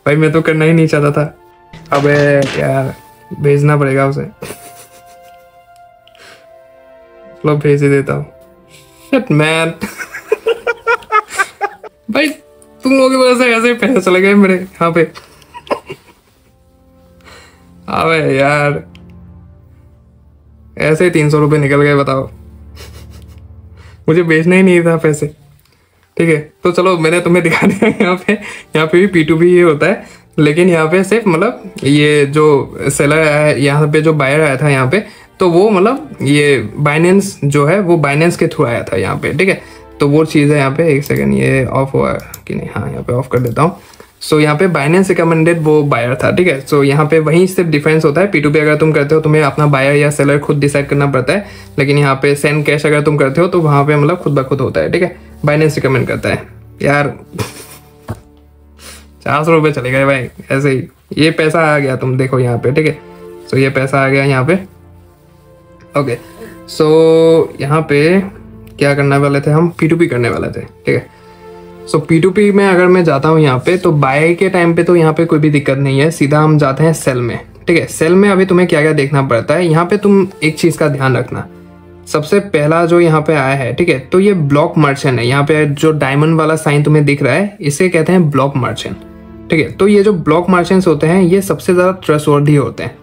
भाई, मैं तो करना ही नहीं चाहता था। अबे यार भेजना पड़ेगा उसे, चलो भेज ही देता हूँ। शिट मैन भाई तुम लोगों की वजह से ऐसे ही पैसे चले गए मेरे यहाँ पे। अबे यार ऐसे ही 300 रुपये निकल गए, बताओ। मुझे बेचना ही नहीं था पैसे। ठीक है, तो चलो मैंने तुम्हें दिखा दिया। यहाँ पे भी P2P ये होता है, लेकिन यहाँ पे सिर्फ मतलब ये जो सेलर आया है, यहाँ पे जो बायर आया था यहाँ पे, तो वो मतलब ये बाइनेंस जो है वो बाइनेंस के थ्रू आया था यहाँ पे। ठीक है, तो वो चीज़ है यहाँ पे। एक सेकंड, ये ऑफ हुआ कि नहीं? हाँ, यहाँ पे ऑफ कर देता हूँ। सो यहाँ पे बाइनेंस रिकमेंडेड वो बायर था। ठीक है, सो यहाँ पे वहीं सिर्फ डिफरेंस होता है। P2P अगर तुम करते हो तुम्हें अपना बायर या सेलर खुद डिसाइड करना पड़ता है, लेकिन यहाँ पे सेंड कैश अगर तुम करते हो तो वहाँ पे मतलब खुद ब खुद होता है। ठीक है, बाइनेंस रिकमेंड करता है। यार 400 रुपये चले गए भाई ऐसे ही। ये पैसा आ गया, तुम देखो यहाँ पे। ठीक है, सो ये पैसा आ गया यहाँ पे। ओके, सो यहाँ पे क्या करने वाले थे हम? P2P करने वाले थे। ठीक है, सो P2P में अगर मैं जाता हूँ यहाँ पे तो बाय के टाइम पे तो यहाँ पे कोई भी दिक्कत नहीं है, सीधा हम जाते हैं सेल में। ठीक है, सेल में अभी तुम्हें क्या क्या देखना पड़ता है, यहाँ पे तुम एक चीज़ का ध्यान रखना। सबसे पहला जो यहाँ पे आया है, ठीक है, तो ये ब्लॉक मर्चेंट है। यहाँ पे जो डायमंड वाला साइन तुम्हें दिख रहा है इसे कहते हैं ब्लॉक मर्चेंट। ठीक है, तो ये जो ब्लॉक मर्चेंट्स होते हैं ये सबसे ज़्यादा ट्रस्टवर्दी होते हैं।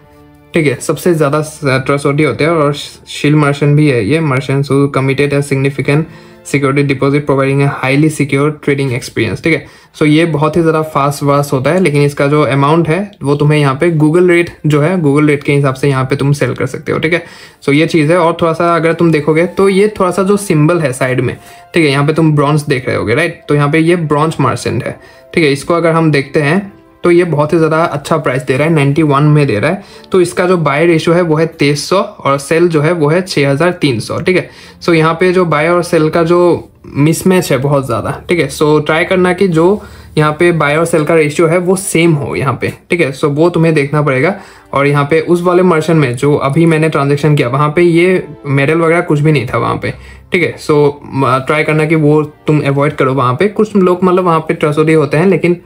ठीक है, सबसे ज़्यादा ट्रस्टवर्दी होते हैं। और शील्ड मर्चेंट भी है ये, merchants who committed a significant security deposit providing a highly secure trading experience. ठीक है, सो ये बहुत ही ज़्यादा फास्ट वास्ट होता है, लेकिन इसका जो अमाउंट है वो तुम्हें यहाँ पे गूगल रेट जो है, गूगल रेट के हिसाब से यहाँ पे तुम सेल कर सकते हो। ठीक है, सो ये चीज़ है। और थोड़ा सा अगर तुम देखोगे तो ये थोड़ा सा जो सिंबल है साइड में, ठीक है, यहाँ पे तुम ब्रॉन्ज देख रहे होगे, राइट? तो यहाँ पे ये ब्रॉन्ज मर्चेंट है। ठीक है, इसको अगर हम देखते हैं तो ये बहुत ही ज़्यादा अच्छा प्राइस दे रहा है, 91 में दे रहा है। तो इसका जो बाय रेशियो है वो है 2300 और सेल जो है वो है 6300। ठीक है, सो यहाँ पे जो बाय और सेल का जो मिसमैच है बहुत ज़्यादा। ठीक है, सो ट्राई करना कि जो यहाँ पे बाय और सेल का रेशियो है वो सेम हो यहाँ पे। ठीक है, सो वो तुम्हें देखना पड़ेगा। और यहाँ पे उस वाले मर्चेंट में जो अभी मैंने ट्रांजेक्शन किया वहाँ पे ये मेडल वगैरह कुछ भी नहीं था वहाँ पे। ठीक है, सो ट्राई करना कि वो तुम अवॉइड करो। वहाँ पे कुछ लोग मतलब वहाँ पे ट्रस्टवर्दी होते हैं, लेकिन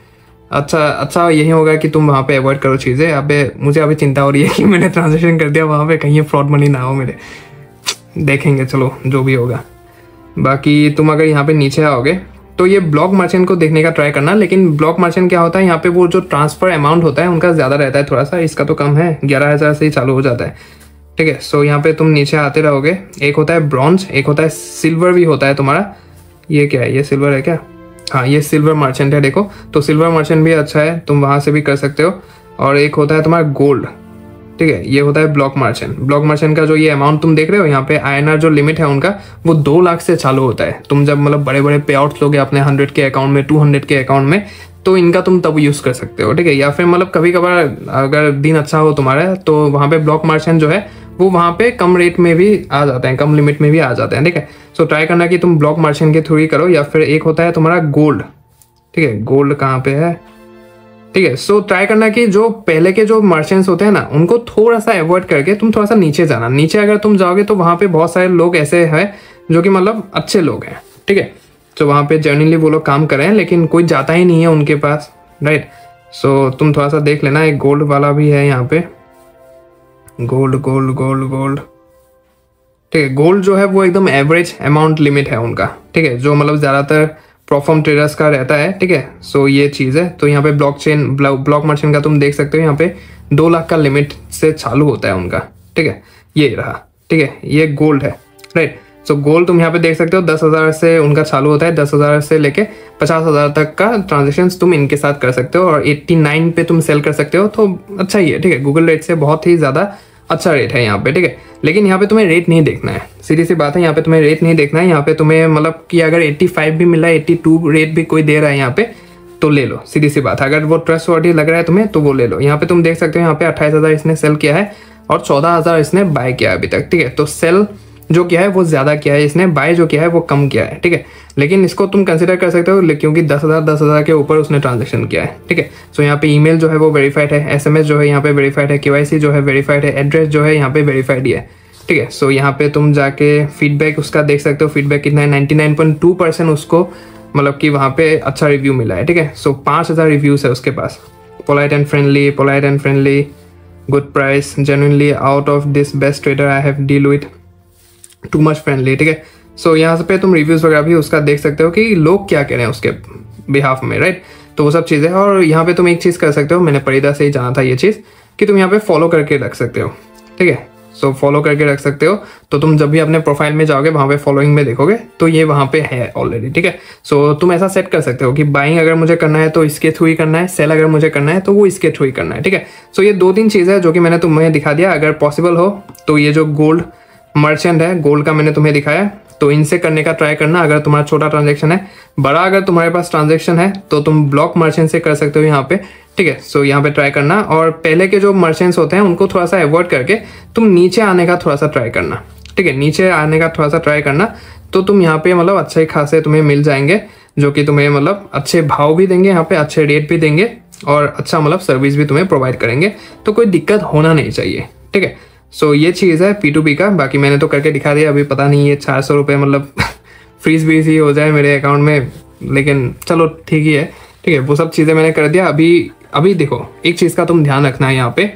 अच्छा यही होगा कि तुम वहाँ पे अवॉइड करो चीज़ें। अबे मुझे अभी चिंता हो रही है कि मैंने ट्रांजेक्शन कर दिया वहाँ पे, कहीं फ्रॉड मनी ना हो मेरे। देखेंगे, चलो जो भी होगा। बाकी तुम अगर यहाँ पे नीचे आओगे तो ये ब्लॉक मर्चेंट को देखने का ट्राई करना। लेकिन ब्लॉक मर्चेंट क्या होता है, यहाँ पे वो जो ट्रांसफर अमाउंट होता है उनका ज़्यादा रहता है थोड़ा सा, इसका तो कम है, 11,000 से ही चालू हो जाता है। ठीक है, सो यहाँ पे तुम नीचे आते रहोगे। एक होता है ब्रॉन्ज, एक होता है सिल्वर भी होता है तुम्हारा। ये क्या है, ये सिल्वर है क्या? हाँ, ये सिल्वर मर्चेंट है। देखो, तो सिल्वर मर्चेंट भी अच्छा है, तुम वहाँ से भी कर सकते हो। और एक होता है तुम्हारा गोल्ड। ठीक है, ये होता है ब्लॉक मर्चेंट। ब्लॉक मर्चेंट का जो ये अमाउंट तुम देख रहे हो यहाँ पे, INR जो लिमिट है उनका वो 2 लाख से चालू होता है। तुम जब मतलब बड़े बड़े पे आउट्स लोगे अपने 100 के अकाउंट में, 200 के अकाउंट में, तो इनका तुम तब यूज़ कर सकते हो। ठीक है, या फिर मतलब कभी कभार अगर दिन अच्छा हो तुम्हारा तो वहाँ पे ब्लॉक मर्चेंट जो है वो वहाँ पे कम रेट में भी आ जाते हैं, कम लिमिट में भी आ जाते हैं। ठीक है, सो ट्राई करना कि तुम ब्लॉक मर्चेंट के थ्रू ही करो। या फिर एक होता है तुम्हारा गोल्ड। ठीक है, गोल्ड कहाँ पे है? ठीक है, सो ट्राई करना कि जो पहले के जो मर्चेंट्स होते हैं ना उनको थोड़ा सा अवॉइड करके तुम थोड़ा सा नीचे जाना। नीचे अगर तुम जाओगे तो वहाँ पे बहुत सारे लोग ऐसे हैं जो कि मतलब अच्छे लोग हैं। ठीक है, तो वहाँ पे जर्नली वो लोग काम कर रहे हैं, लेकिन कोई जाता ही नहीं है उनके पास, राइट? सो तुम थोड़ा सा देख लेना। एक गोल्ड वाला भी है यहाँ पे, गोल्ड गोल्ड गोल्ड गोल्ड। ठीक है, गोल्ड जो है वो एकदम एवरेज अमाउंट लिमिट है उनका। ठीक है, जो मतलब ज़्यादातर प्रोफॉर्म ट्रेडर्स का रहता है, ठीक है। सो ये चीज़ है। तो यहाँ पे ब्लॉक मर्चेंट का तुम देख सकते हो, यहाँ पे 2 लाख का लिमिट से चालू होता है उनका, ठीक है। ये रहा, ठीक है, ये गोल्ड है, राइट। सो गोल्ड तुम यहाँ पे देख सकते हो 10,000 से उनका चालू होता है, 10,000 से लेके 50,000 तक का ट्रांजेक्शन तुम इनके साथ कर सकते हो और 89 पे तुम सेल कर सकते हो, तो अच्छा ही है, ठीक है। गूगल रेट से बहुत ही ज़्यादा अच्छा रेट है यहाँ पे, ठीक है। लेकिन यहाँ पे तुम्हें रेट नहीं देखना है, सीधी सी बात है, यहाँ पे तुम्हें रेट नहीं देखना है। यहाँ पे तुम्हें मतलब कि अगर 85 भी मिला है, 82 रेट भी कोई दे रहा है यहाँ पे, तो ले लो, सीधी सी बात है। अगर वो ट्रस्ट वर्दी लग रहा है तुम्हें तो वो ले लो। यहाँ पे तुम देख सकते हो, यहाँ पे 28,000 इसने सेल किया है और 14,000 इसने बाय किया है अभी तक, ठीक है। तो सेल जो किया है वो ज़्यादा किया है इसने, बाय जो किया है वो कम किया है, ठीक है। लेकिन इसको तुम कंसिडर कर सकते हो क्योंकि 10,000 के ऊपर उसने ट्रांजेक्शन किया है, ठीक है। सो यहाँ पे ईमेल जो है वो वेरीफाइड है, SMS जो है यहाँ पे वेरीफाइड है, KYC जो है वेरीफाइड है, एड्रेस जो है यहाँ पे वेरीफाइड ही है, ठीक है। सो यहाँ पे तुम जाके फीडबैक उसका देख सकते हो, फीडबैक कितना है, 99.2% उसको मतलब कि वहाँ पे अच्छा रिव्यू मिला है, ठीक है। सो 5,000 रिव्यूज़ है उसके पास। Polite and friendly, good price, genuinely out of this best trader I have deal with, too much friendly, ठीक है। सो यहाँ पे तुम रिव्यूज़ वगैरह भी उसका देख सकते हो कि लोग क्या कह रहे हैं उसके बिहाफ में, राइट। तो वो सब चीज़ें। और यहाँ पे तुम एक चीज़ कर सकते हो, मैंने परिदा से ही जाना था ये चीज़, कि तुम यहाँ पे फॉलो करके रख सकते हो, ठीक है। सो फॉलो करके रख सकते हो, तो तुम जब भी अपने प्रोफाइल में जाओगे वहाँ पे फॉलोइंग में देखोगे तो ये वहाँ पे है ऑलरेडी, ठीक है। सो तुम ऐसा सेट कर सकते हो कि बाइंग अगर मुझे करना है तो इसके थ्रू ही करना है, सेल अगर मुझे करना है तो वो इसके थ्रू ही करना है, ठीक है। सो ये 2-3 चीज़ें हैं जो कि मैंने तुम्हें दिखा दिया। अगर पॉसिबल हो तो ये जो गोल्ड मर्चेंट है, गोल्ड का मैंने तुम्हें दिखाया, तो इनसे करने का ट्राई करना। अगर तुम्हारा छोटा ट्रांजेक्शन है, बड़ा अगर तुम्हारे पास ट्रांजेक्शन है तो तुम ब्लॉक मर्चेंट से कर सकते हो यहाँ पे, ठीक है। सो यहाँ पे ट्राई करना। और पहले के जो मर्चेंट्स होते हैं उनको थोड़ा सा अवॉइड करके तुम नीचे आने का थोड़ा सा ट्राई करना, ठीक है। नीचे आने का थोड़ा सा ट्राई करना, तो तुम यहाँ पे मतलब अच्छे खासे तुम्हें मिल जाएंगे, जो कि तुम्हें मतलब अच्छे भाव भी देंगे, यहाँ पे अच्छे रेट भी देंगे और अच्छा मतलब सर्विस भी तुम्हें प्रोवाइड करेंगे, तो कोई दिक्कत होना नहीं चाहिए, ठीक है। सो ये चीज़ है P2P का। बाकी मैंने तो करके दिखा दिया, अभी पता नहीं ये 400 रुपये मतलब फ्रीज भी हो जाए मेरे अकाउंट में, लेकिन चलो ठीक ही है, ठीक है। वो सब चीज़ें मैंने कर दिया। अभी देखो एक चीज़ का तुम ध्यान रखना है, यहाँ पे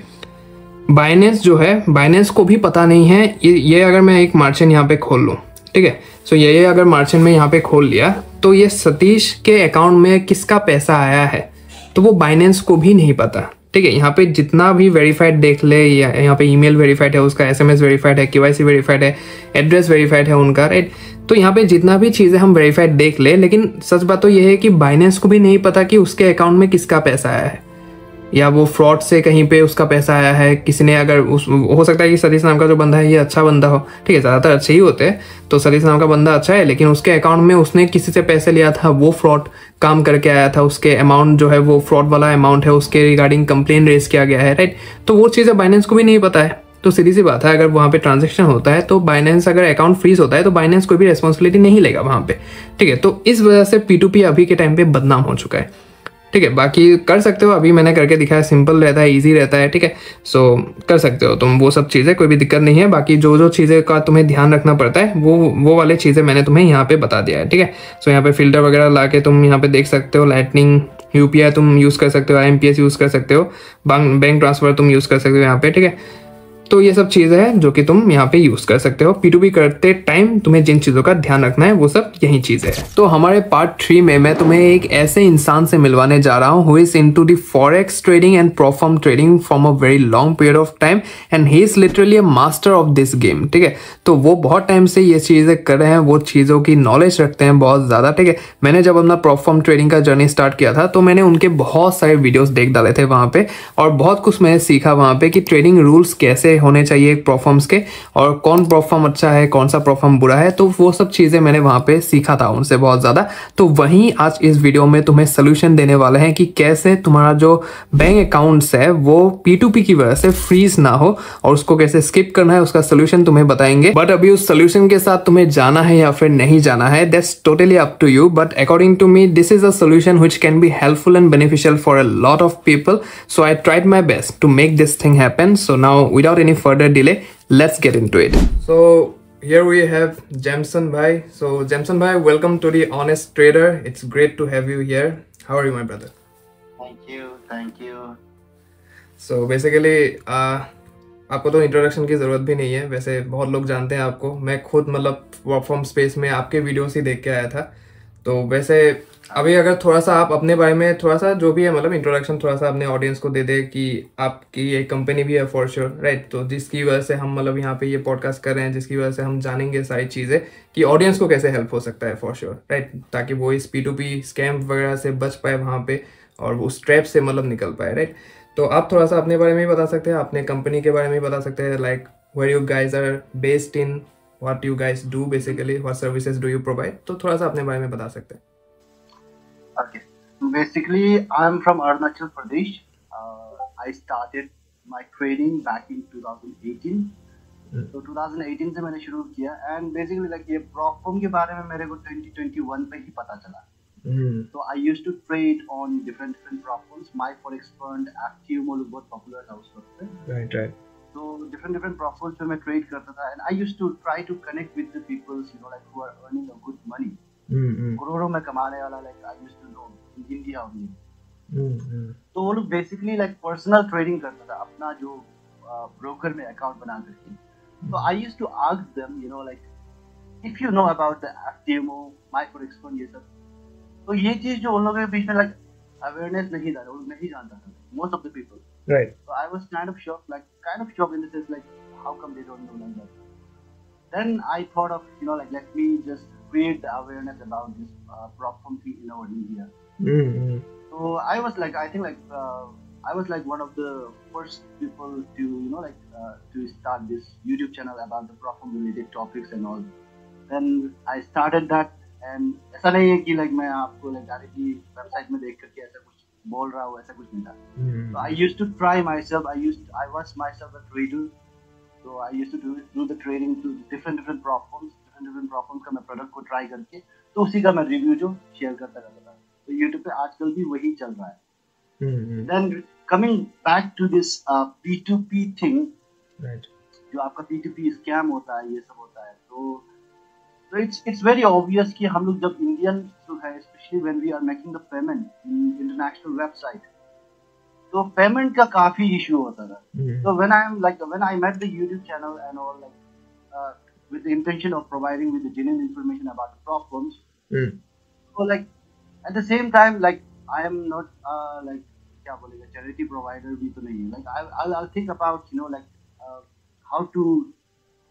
बाइनेंस जो है, बाइनेंस को भी पता नहीं है ये अगर मैं एक मार्चेंट यहाँ पे खोल लूँ, ठीक है। सो ये अगर मार्चेंट में यहाँ पे खोल लिया तो ये सतीश के अकाउंट में किसका पैसा आया है तो वो बाइनेंस को भी नहीं पता, ठीक है। यहाँ पे जितना भी वेरीफाइड देख ले, यहाँ पे ईमेल वेरीफाइड है उसका, SMS वेरीफाइड है, KYC वेरीफाइड है, एड्रेस वेरीफाइड है उनका, राइट। तो यहाँ पे जितना भी चीज़ें हम वेरीफाइड देख ले, लेकिन सच बात तो ये है कि बाइनेंस को भी नहीं पता कि उसके अकाउंट में किसका पैसा आया है, या वो फ्रॉड से कहीं पे उसका पैसा आया है, किसी ने अगर हो सकता है कि सतीश नाम का जो बंदा है ये अच्छा बंदा हो, ठीक है। ज़्यादातर अच्छे ही होते हैं, तो सतीश नाम का बंदा अच्छा है, लेकिन उसके अकाउंट में उसने किसी से पैसे लिया था, वो फ्रॉड काम करके आया था, उसके अमाउंट जो है वो फ्रॉड वाला अमाउंट है, उसके रिगार्डिंग कंप्लेन रेज किया गया है, राइट। तो वो चीज़ें बाइनेंस को भी नहीं पता है। तो सीधी सी बात है, अगर वहाँ पे ट्रांजेक्शन होता है तो बाइनेंस, अगर अकाउंट फ्रीज होता है तो बाइनेंस कोई भी रिस्पॉन्सिबिलिटी नहीं लेगा वहाँ पे, ठीक है। तो इस वजह से P2P अभी के टाइम पे बदनाम हो चुका है, ठीक है। बाकी कर सकते हो, अभी मैंने करके दिखाया, सिंपल रहता है, इजी रहता है, ठीक है। सो कर सकते हो तुम वो सब चीज़ें, कोई भी दिक्कत नहीं है। बाकी जो चीज़ें का तुम्हें ध्यान रखना पड़ता है वो वाले चीज़ें मैंने तुम्हें यहाँ पे बता दिया है, ठीक है। सो यहाँ पे फिल्टर वगैरह ला के तुम यहाँ पे देख सकते हो, लाइटनिंग UPI तुम यूज़ कर सकते हो, IMPS यूज़ कर सकते हो, बैंक ट्रांसफ़र तुम यूज़ कर सकते हो यहाँ पे, ठीक है। तो ये सब चीज़ें हैं जो कि तुम यहाँ पे यूज़ कर सकते हो। P2P करते टाइम तुम्हें जिन चीज़ों का ध्यान रखना है वो सब यही चीज़ें हैं। तो हमारे पार्ट 3 में मैं तुम्हें एक ऐसे इंसान से मिलवाने जा रहा हूँ who is into the forex trading and proforma trading from a very long period of time, and he is literally a master of this game, ठीक है। तो वो बहुत टाइम से ये चीज़ें कर रहे हैं, वो चीज़ों की नॉलेज रखते हैं बहुत ज़्यादा, ठीक है। मैंने जब अपना प्रोफॉर्म ट्रेडिंग का जर्नी स्टार्ट किया था तो मैंने उनके बहुत सारे वीडियोस देख डाले थे वहाँ पे, और बहुत कुछ मैंने सीखा वहाँ पे कि ट्रेडिंग रूल्स कैसे होने चाहिए प्रोफॉर्म्स के, और कौन प्रोफॉर्म अच्छा है, कौन सा प्रोफॉर्म बुरा है। तो वो सब चीज़ें मैंने वहाँ पे सीखा था उनसे बहुत ज़्यादा। तो वहीं आज इस वीडियो में तुम्हें सोल्यूशन देने वाले हैं कि कैसे तुम्हारा जो बैंक अकाउंट्स है वो P2P की वजह से फ्रीज ना हो, और उसको कैसे स्किप करना है उसका सोल्यूशन तुम्हें बताएंगे। बट अभी उस सोल्यूशन के साथ तुम्हें जाना है या फिर नहीं जाना है, that's totally up to you. But according to me this is a solution which can be helpful and beneficial for a lot of people, so I tried my best to make this thing happen. So now without any further delay, let's get into it. So here we have Jamson bhai. So Jamson bhai, welcome to the Honest Trader. It's great to have you here. How are you, my brother? Thank you. So basically आपको तो introduction की ज़रूरत भी नहीं है, वैसे बहुत लोग जानते हैं आपको। मैं खुद मतलब वर्क फ्रॉम स्पेस में आपके वीडियोस ही देख के आया था, तो वैसे अभी अगर थोड़ा सा आप अपने बारे में थोड़ा सा जो भी है मतलब इंट्रोडक्शन थोड़ा सा अपने ऑडियंस को दे दे कि आपकी एक कंपनी भी है फॉर श्योर राइट, तो जिसकी वजह से हम मतलब यहाँ पे ये पॉडकास्ट कर रहे हैं, जिसकी वजह से हम जानेंगे सारी चीज़ें कि ऑडियंस को कैसे हेल्प हो सकता है फॉर श्योर राइट, ताकि वो इस P2P स्कैम वगैरह से बच पाए वहाँ पे और वो उस ट्रैप से मतलब निकल पाए राइट। तो आप थोड़ा सा अपने बारे में भी बता सकते हैं, अपने कंपनी के बारे में भी बता सकते हैं, like where you guys are based in, what you guys do basically, what services do you provide, तो थोड़ा सा अपने बारे में बता सकते हैं। Okay. Basically, I'm from Arunachal Pradesh. I started my training back in 2018. तो 2018 से मैंने शुरू किया एंड बेसिकली लाइक ये प्रॉपफॉर्म के बारे में मेरे को 2021 पे ही पता चला। तो I used to trade on different different prop firms. My for expert एक्टिवमो लोग बहुत पॉपुलर था उस वक्त पे। Right right. तो डिफरेंट डिफरेंट प्रॉपफॉर्म्स पे मैं ट्रेड करता था and I used to try to connect with the peoples you know like who are earning a good money, करोड़ों में कमाने वाला, like I used to know in India only. तो वो लोग बेसिकली लाइक पर्सनल ट्रेडिंग करता था अपना जो ब्रोकर में अकाउंट बना करके। तो I used to ask them you know like if you know about the FTMO micro export ये सब। तो ये चीज जो उन लोगों के बीच में लाइक अवेयरनेस नहीं था, वो लोग नहीं जानता था most of the people right. तो I was kind of shocked in the sense like how come they don't know like that. Then I thought of like let me just create the awareness about this prop thing in our India. So I was like I was like one of the first people to to start this YouTube channel about the prop related topics and all. Then I started that and ऐसा नहीं है कि like मैं आपको like directly website में देख करके ऐसा कुछ बोल रहा हूँ, ऐसा कुछ नहीं था। So I used to try myself. I was myself a trader. So I used to do the trading to different platforms का मैं प्रोडक्ट को ट्राई करके तो उसी का मैं रिव्यू जो शेयर करता रहता था। तो YouTube पे आजकल भी वही चल रहा है। Then coming back to this P2P thing, right. जो आपका P2P स्कैम होता है, ये सब होता है, तो it's very obvious कि हम लोग जब इंडियन जो है especially when we are making the payment in international website, तो पेमेंट का काफी इशू होता था। तो when I met the YouTube channel and all with the intention of providing with the genuine information about the problems, so like at the same time like I am not क्या बोलेगा charity provider भी तो नहीं है, like I'll think about how to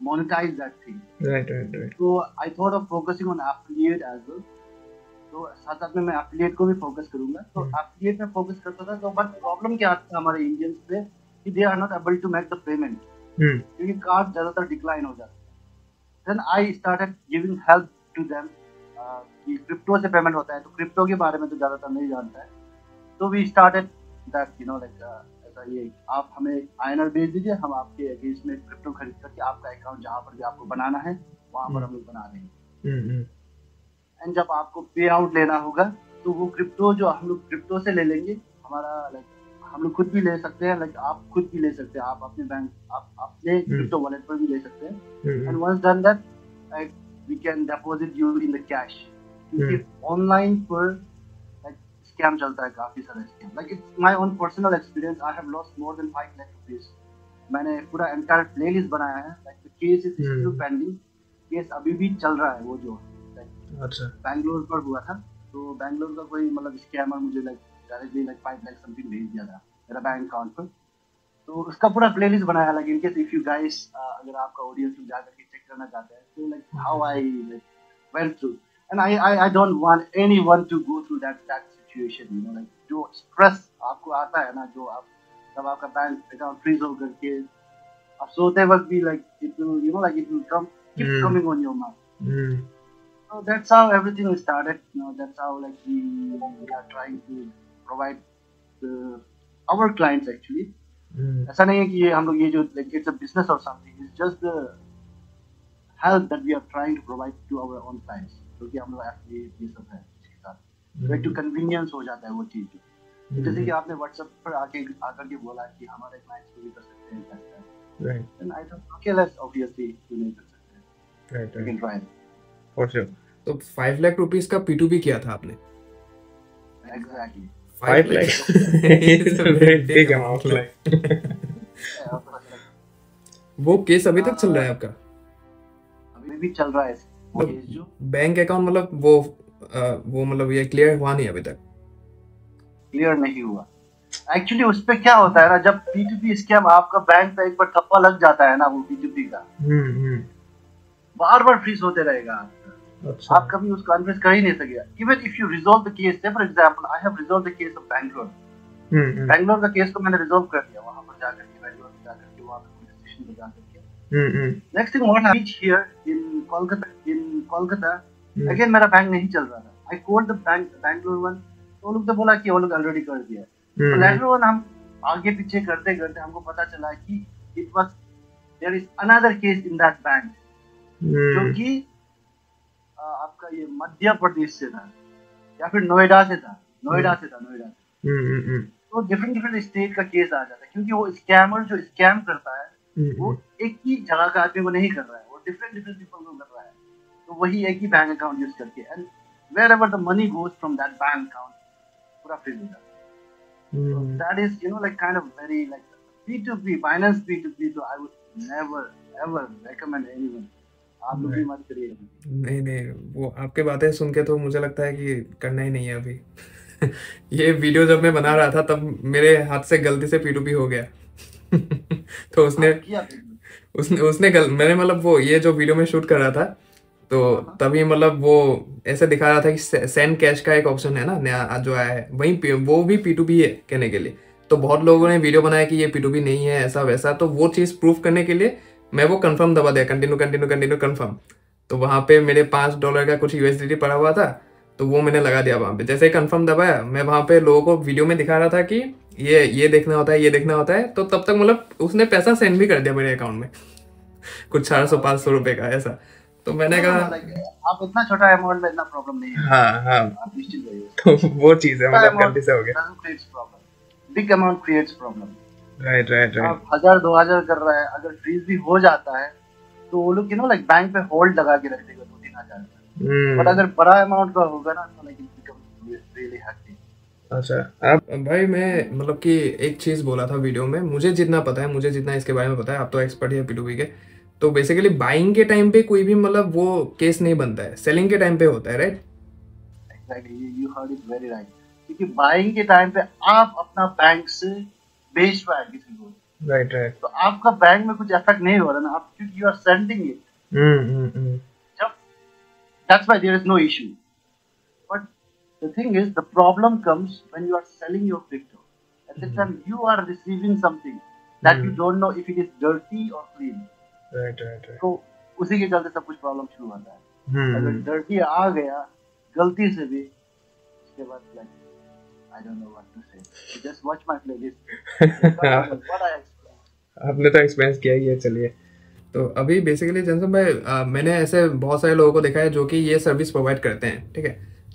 monetize that thing. Right. So I thought of focusing on affiliate as well. तो साथ में मैं एफिलिएट को भी फोकस करूंगा। तो एफिलिएट में फोकस करता था, तो बट प्रॉब्लम क्या आता है हमारे इंडियंस पे कि they are not able to make the payment क्योंकि कार्ड ज्यादातर डिक्लाइन हो जाता है। Then I started giving help to them कि क्रिप्टो से पेमेंट होता है, तो क्रिप्टो के बारे में तो ज्यादातर नहीं जानता है। तो वी स्टार्टेड दैट ऐसा ये आप हमें आईएनआर भेज दीजिए, हम आपके अगेंस्ट में क्रिप्टो खरीद करके आपका अकाउंट जहाँ पर भी आपको बनाना है वहाँ पर हम लोग बना देंगे। एंड जब आपको पे आउट लेना होगा तो वो क्रिप्टो जो हम लोग क्रिप्टो से ले लेंगे, हमारा हम लोग खुद भी ले सकते हैं, आप खुद भी ले सकते हैं, आप अपने बैंक आप अपने क्रिप्टो वॉलेट पर भी ले सकते हैं। And once done that we can deposit you in the cash. क्योंकि ऑनलाइन पर स्कैम चलता है, काफी सारा scam. Like it's my own personal experience, I have lost more than 5 lakh rupees. मैंने पूरा एंटायर प्लेलिस्ट बनाया है। Like the case is still pending, case अभी भी चल रहा है। वो जो अच्छा बैंगलोर पर हुआ था, तो बैंगलोर का कोई मतलब स्कैमर मुझे डायरेक्टली 5 लाख समथिंग भेज दिया था मेरा बैंक अकाउंट पर। तो उसका पूरा प्लेलिस्ट बनाया। इन केस इफ यू गाइस अगर आपका ऑडियंस में जाकर के चेक करना चाहते हैं तो how I went through, and I don't want anyone to go through that situation. जो स्ट्रेस आपको आता है ना, जो आप जब आपका बैंक अकाउंट फ्रीज हो करके आप सोते वक्त भी it will come keep coming on your mind. So that's how everything started. That's how we are trying to provide our clients actually. ऐसा नहीं है कि ये हम लोग ये जो it's a business or something. It's just the help that we are trying to provide to our own clients. क्योंकि हम लोग affiliate ये सब है इसके साथ। एक तो convenience हो जाता है वो चीज़। तो जैसे कि आपने WhatsApp पर आकर के बोला कि हमारे clients को भी कर सकते हैं ऐसा। Right. And I thought okay, let's obviously क्यों नहीं कर सकते। Right. We can try it. For sure. तो 5 लाख रुपीस का P2P किया था आपने? Exactly. 5 lakh It's a very big amount वो केस अभी तक चल रहा है आपका? अभी भी चल रहा है वो केस जो बैंक अकाउंट मतलब वो वो मतलब ये क्लियर हुआ नहीं अभी तक? क्लियर नहीं हुआ एक्चुअली। उस पे क्या होता है ना, जब P2P स्कैम आपका बैंक पे एक बार ठप्पा लग जाता है ना, वो P2P का बार बार फ्रीज होते रहेगा आपका। अच्छा। आप कभी उसको अनफ्रीज कर ही नहीं सकेगा। Even if you resolve the case, for example I have resolve the case of Bangalore. Bangalore का केस को मैंने रिजॉल्व कर दिया वहां पर जाकर के, बैंगलोर में जाकर के, वहां पे पुलिस स्टेशन पे जाकर के। Next thing what happened here in Kolkata, again मेरा बैंक नहीं चल रहा था। I called the bank Bangalore one, तो वो लोग तो बोला कि वो लोग ऑलरेडी कर दिया। तो लेटर वन हम आगे पीछे करते करते हमको पता चला कि it was there is another case in that bank, जो कि आपका ये मध्य प्रदेश से था या फिर नोएडा से था। तो डिफरेंट स्टेट का केस आ जाता है, क्योंकि वो स्कैमर जो स्कैम करता है वो एक ही जगह का आदमी को नहीं कर रहा है, वो डिफरेंट पीपल को कर रहा है। तो वही एक ही बैंक अकाउंट यूज करके, and where ever the money goes from that bank account पूरा फ्रीज हो जाता है। So that is, like kind of very like P2P, finance P2P, so I would never ever recommend anyone. आप लोग भी मत करिए। नहीं, वो आपके बातें सुन के तो मुझे लगता है कि करना ही नहीं है अभी। ये वीडियो जब मैं बना रहा था तब मेरे हाथ से गलती से P2P हो गया। तो मैंने मतलब वो ये जो वीडियो में शूट कर रहा था, तो तभी मतलब वो ऐसे दिखा रहा था कि सेंड कैश का एक ऑप्शन है ना नया जो आया है, वही वो भी P2P है कहने के लिए। तो बहुत लोगों ने वीडियो बनाया कि ये P2P नहीं है, ऐसा वैसा। तो वो चीज़ प्रूफ करने के लिए मैं वो कंफर्म दबा दिया, कंटिन्यू कंफर्म। तो वहाँ पे मेरे $5 का कुछ USDT पड़ा हुआ था, तो वो मैंने लगा दिया वहाँ पे। जैसे ही कंफर्म दबाया, मैं वहाँ पे लोगों को वीडियो में दिखा रहा था कि ये देखना होता है, ये देखना होता है। तो तब तक मतलब उसने पैसा सेंड भी कर दिया मेरे अकाउंट में, कुछ 400-500 रुपए का ऐसा। तो मैंने कहा आप इतना छोटा अमाउंट में इतना प्रॉब्लम नहीं है। हाँ आप निश्चित रहिए। तो वो चीज है, मतलब गलती से हो गया। Big amount creates problem. Right. आप 1000-2000 कर रहा है, अगर फ्रीज भी हो जाता है तो वो लोग लाइक बैंक पे होल्ड लगा के रख देगा 2-3 हजार। बट अगर बड़ा अमाउंट का होगा ना तो like it becomes really hectic. अच्छा आप भाई, मैं मतलब कि एक चीज बोला था वीडियो में, मुझे जितना पता है, मुझे जितना इसके बारे में पता है, आप तो एक्सपर्ट है P2P के। तो बेसिकली बाइंग के टाइम पे कोई भी मतलब वो केस नहीं बनता है, सेलिंग के टाइम पे होता है, right? Exactly, you heard it very right. क्योंकि बाइंग के टाइम पे आप अपना बैंक से बेच रहा है किसी को, राइट। तो आपका बैंक में कुछ इफेक्ट नहीं हो रहा ना, आप क्योंकि यू आर सेंडिंग इट। जब that's why there is no issue. But the thing is the problem comes when you are selling your crypto. At the time you are receiving something that you don't know if it is dirty or clean. Right. तो उसी के चलते सब कुछ problem शुरू होता है। अगर डर्टी आ गया गलती से भी, उसके बाद like I don't know what to say. You just watch my playlist. What I explain. आपने तो एक्सपीरियंस किया ही है। चलिए, तो अभी बेसिकली जनसम भाई, मैंने ऐसे बहुत सारे लोगों को देखा है जो कि ये सर्विस प्रोवाइड करते हैं, ठीक है।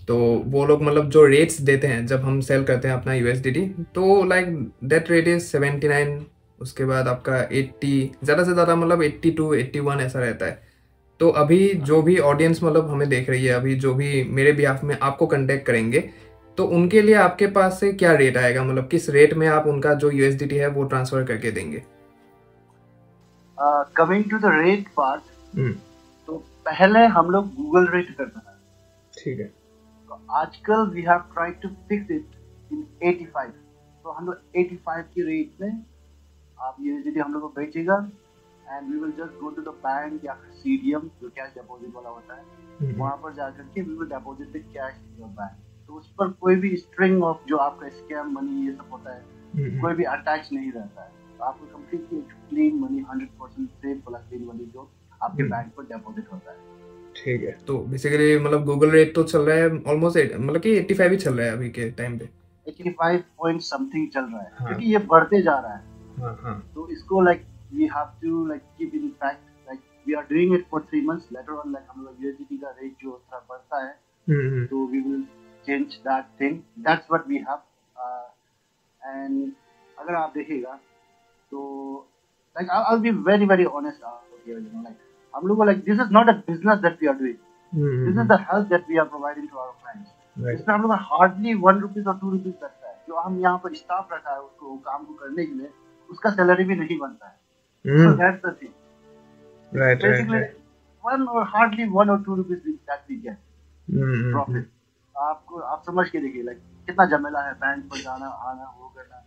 तो वो लोग मतलब जो रेट्स देते हैं जब हम सेल करते हैं अपना USDT, तो लाइक दैट रेट इज 79, उसके बाद आपका 80, ज़्यादा से ज़्यादा मतलब 82, 81 ऐसा रहता है। तो अभी जो भी ऑडियंस मतलब हमें देख रही है, अभी जो भी मेरे बिहाफ में आपको कंटेक्ट करेंगे, तो उनके लिए आपके पास से क्या रेट आएगा, मतलब किस रेट में आप उनका जो USDT है वो ट्रांसफर करके देंगे? Coming to the rate part, तो पहले हम लोग गूगल रेट करते थे, ठीक है। तो आजकल we have tried to fix it in 85। तो हम लोग 85 की रेट में आप USDT हम लोग को भेजिएगा, and we will just go to the bank या फिर CDM जो कैश डिपॉजिट वाला होता है, वहां पर जाकर के we will deposit the cash in your bank. तो उस पर कोई भी स्ट्रिंग ऑफ जो आपका स्कैम मनी ये सब होता है कोई भी अटैच नहीं रहता है। तो आपको कंप्लीटली क्लीन मनी, 100% सेफ वाला क्लीन मनी जो आपके बैंक पर डिपॉजिट होता है। ठीक है। तो बेसिकली मतलब गूगल रेट तो चल रहा है ऑलमोस्ट मतलब कि 85 ही चल रहा है अभी के टाइम पे। 85 पॉइंट समथिंग चल रहा है, क्योंकि ये बढ़ते जा रहा है। तो इसको like we have to like keep in fact, like we are doing it for 3 months. Later on like हम लोग USDT का रेट जो थोड़ा बढ़ता है तो we will change that thing. That's what we have. And अगर आप देखेगा तो like I'll be very very honest out here, like हम लोग को like this is not a business that we are doing. This is the help that we are providing to our clients. इसमें हम लोग का hardly 1 rupees और 2 rupees लगता है। जो हम यहाँ पर स्टाफ रखा है उसको काम को करने के लिए, उसका सैलरी भी नहीं बनता है। So that's the thing. Basically 1 or hardly 1 or 2 rupees that we get profit. आपको आप समझ के देखिए लाइक कितना झमेला है बैंक पर जाना आना वो करना.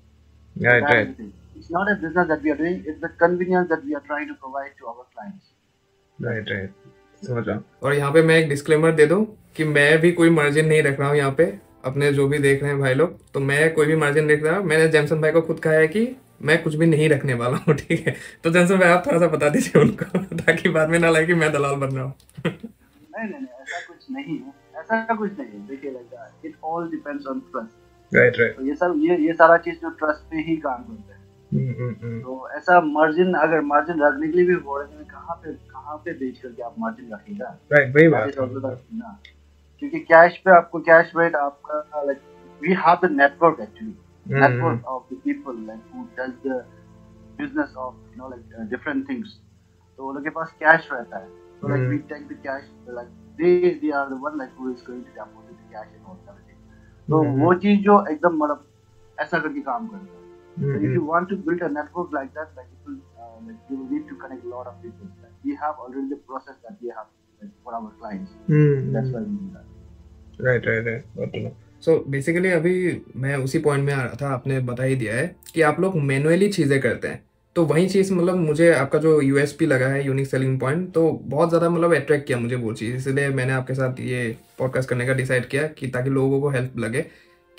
Right. It's not a business that we are doing, it's the convenience that we are trying to provide to our clients. Right. समझ रहा हूँ. और यहाँ पे मैं एक डिस्क्लेमर दे दूँ कि मैं भी कोई मार्जिन नहीं रख रहा हूँ यहाँ पे. अपने जो भी देख रहे हैं भाई लोग, तो मैं कोई भी मार्जिन नहीं रख रहा. मैंने जैमसन भाई को खुद कहा है कि मैं कुछ भी नहीं रखने वाला हूँ. ठीक है, तो जैमसन भाई आप थोड़ा सा बता दीजिए उनको ताकि बाद में ना लगे कि मैं दलाल बन रहा हूँ. नहीं, ऐसा कुछ नहीं है. ऐसा कुछ नहीं है. देखिए like it all depends on trust. Right. तो ये सारा चीज जो ट्रस्ट पे ही काम करता है. तो ऐसा मार्जिन अगर मार्जिन रखने के लिए भी हो रहे हैं, कहाँ पे बेच करके आप मार्जिन रखिएगा. राइट, वही बात है. क्योंकि कैश पे आपको कैश रेट आपका like we have the network actually. Network of the people like who does the business of like different things. तो वो लोग के पास कैश रहता है. So like we take the cash, like they are the one like who is going to deposit the cash and all that. तो वो चीज जो एकदम मतलब ऐसा करके काम करता है. So if you want to build a network like that, like it will, like you will need to connect a lot of people. Like we have already the process that we have like, for our clients. That's why we do that. Right. Got to know. So basically अभी मैं उसी point में आ रहा था. आपने बता ही दिया है कि आप लोग मैनुअली चीज़ें करते हैं, तो वही चीज़ मतलब मुझे आपका जो यूएसपी लगा है, यूनिक सेलिंग पॉइंट, तो बहुत ज़्यादा मतलब अट्रैक्ट किया मुझे वो चीज़. इसलिए मैंने आपके साथ ये पॉडकास्ट करने का डिसाइड किया कि ताकि लोगों को हेल्प लगे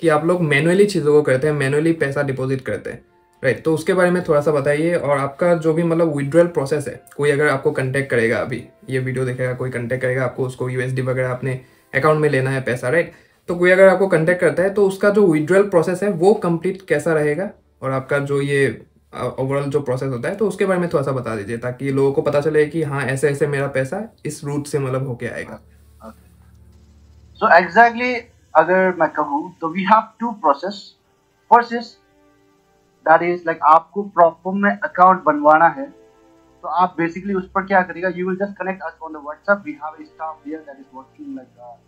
कि आप लोग मैनुअली चीज़ों को करते हैं, मैनुअली पैसा डिपॉजिट करते हैं. राइट, तो उसके बारे में थोड़ा सा बताइए. और आपका जो भी मतलब विड्रॉल प्रोसेस है, कोई अगर आपको कंटेक्ट करेगा, अभी ये वीडियो देखेगा, कोई कंटेक्ट करेगा आपको, उसको यूएसडी वगैरह अपने अकाउंट में लेना है पैसा. राइट, तो कोई अगर आपको कांटेक्ट करता है तो उसका जो विड्रॉल प्रोसेस है वो कंप्लीट कैसा रहेगा, और आपका जो ये ओवरऑल जो प्रोसेस होता है, तो उसके बारे में थोड़ा सा बता दीजिए ताकि लोगों को पता चले कि हाँ ऐसे ऐसे मेरा पैसा इस रूट से मतलब होके आएगा. सो एग्जैक्टली अगर मैं कहूँ तो we have to process. First is that is like आपको प्रॉपर में अकाउंट बनवाना है, तो आप बेसिकली उस पर क्या करेगा, you will just connect us on the WhatsApp. We have a staff here that is working like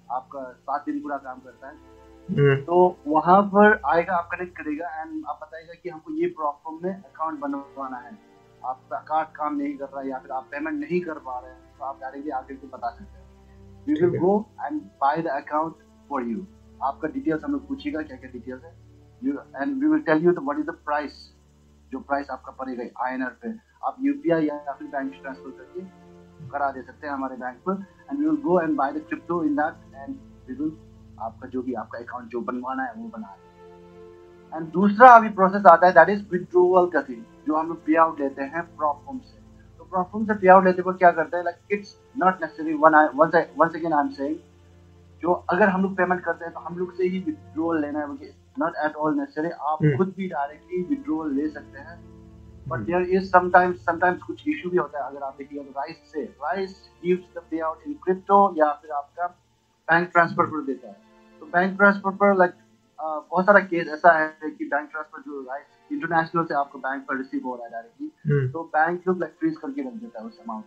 आपका 7 दिन पूरा काम करता है. तो वहां पर आएगा, आप कनेक्ट करेगा एंड आप बताएगा कि हमको ये प्रॉब्लम में अकाउंट बनवाना है, आपका कार्ड काम नहीं कर रहा है या फिर आप पेमेंट नहीं कर पा रहे हैं, तो आप डायरेक्टली आके को बता सकते हैं. We will go and buy the account for you. आपका डिटेल्स हम लोग पूछेगा क्या क्या डिटेल्स है, you and we will tell you what is the price, जो प्राइस आपका पड़ेगा INR पे. आप UPI या फिर बैंक ट्रांसफर करके करा दे सकते हैं हमारे बैंक पर. And we will go and buy the crypto in that and we will आपका जो भी आपका अकाउंट जो बनवाना है वो बना दें. एंड दूसरा अभी प्रोसेस आता है दैट इज विड्रॉवल का थिंग, जो हम लोग पे आउट लेते हैं प्रॉफर्म से. तो प्रॉफर्म से पे आउट लेते हुए क्या करते हैं, like it's not necessary. Once again I am saying, जो अगर हम लोग पेमेंट करते हैं तो हम लोग से ही विड्रॉवल लेना है, नॉट एट ऑल नेसेसरी. आप खुद भी डायरेक्टली विड्रॉवल ले सकते हैं. बट देयर इज समटाइम्स कुछ इशू भी होता है. अगर आप देखिए rice gives the pay out in crypto या फिर आपका बैंक ट्रांसफर पर देता है. तो बैंक ट्रांसफर पर लाइक बहुत सारा केस ऐसा है कि बैंक ट्रांसफर जो राइस इंटरनेशनल से आपको बैंक पर रिसीव हो रहा है डायरेक्टली, तो बैंक लोग लाइक फ्रीज करके रख देता है उस अमाउंट.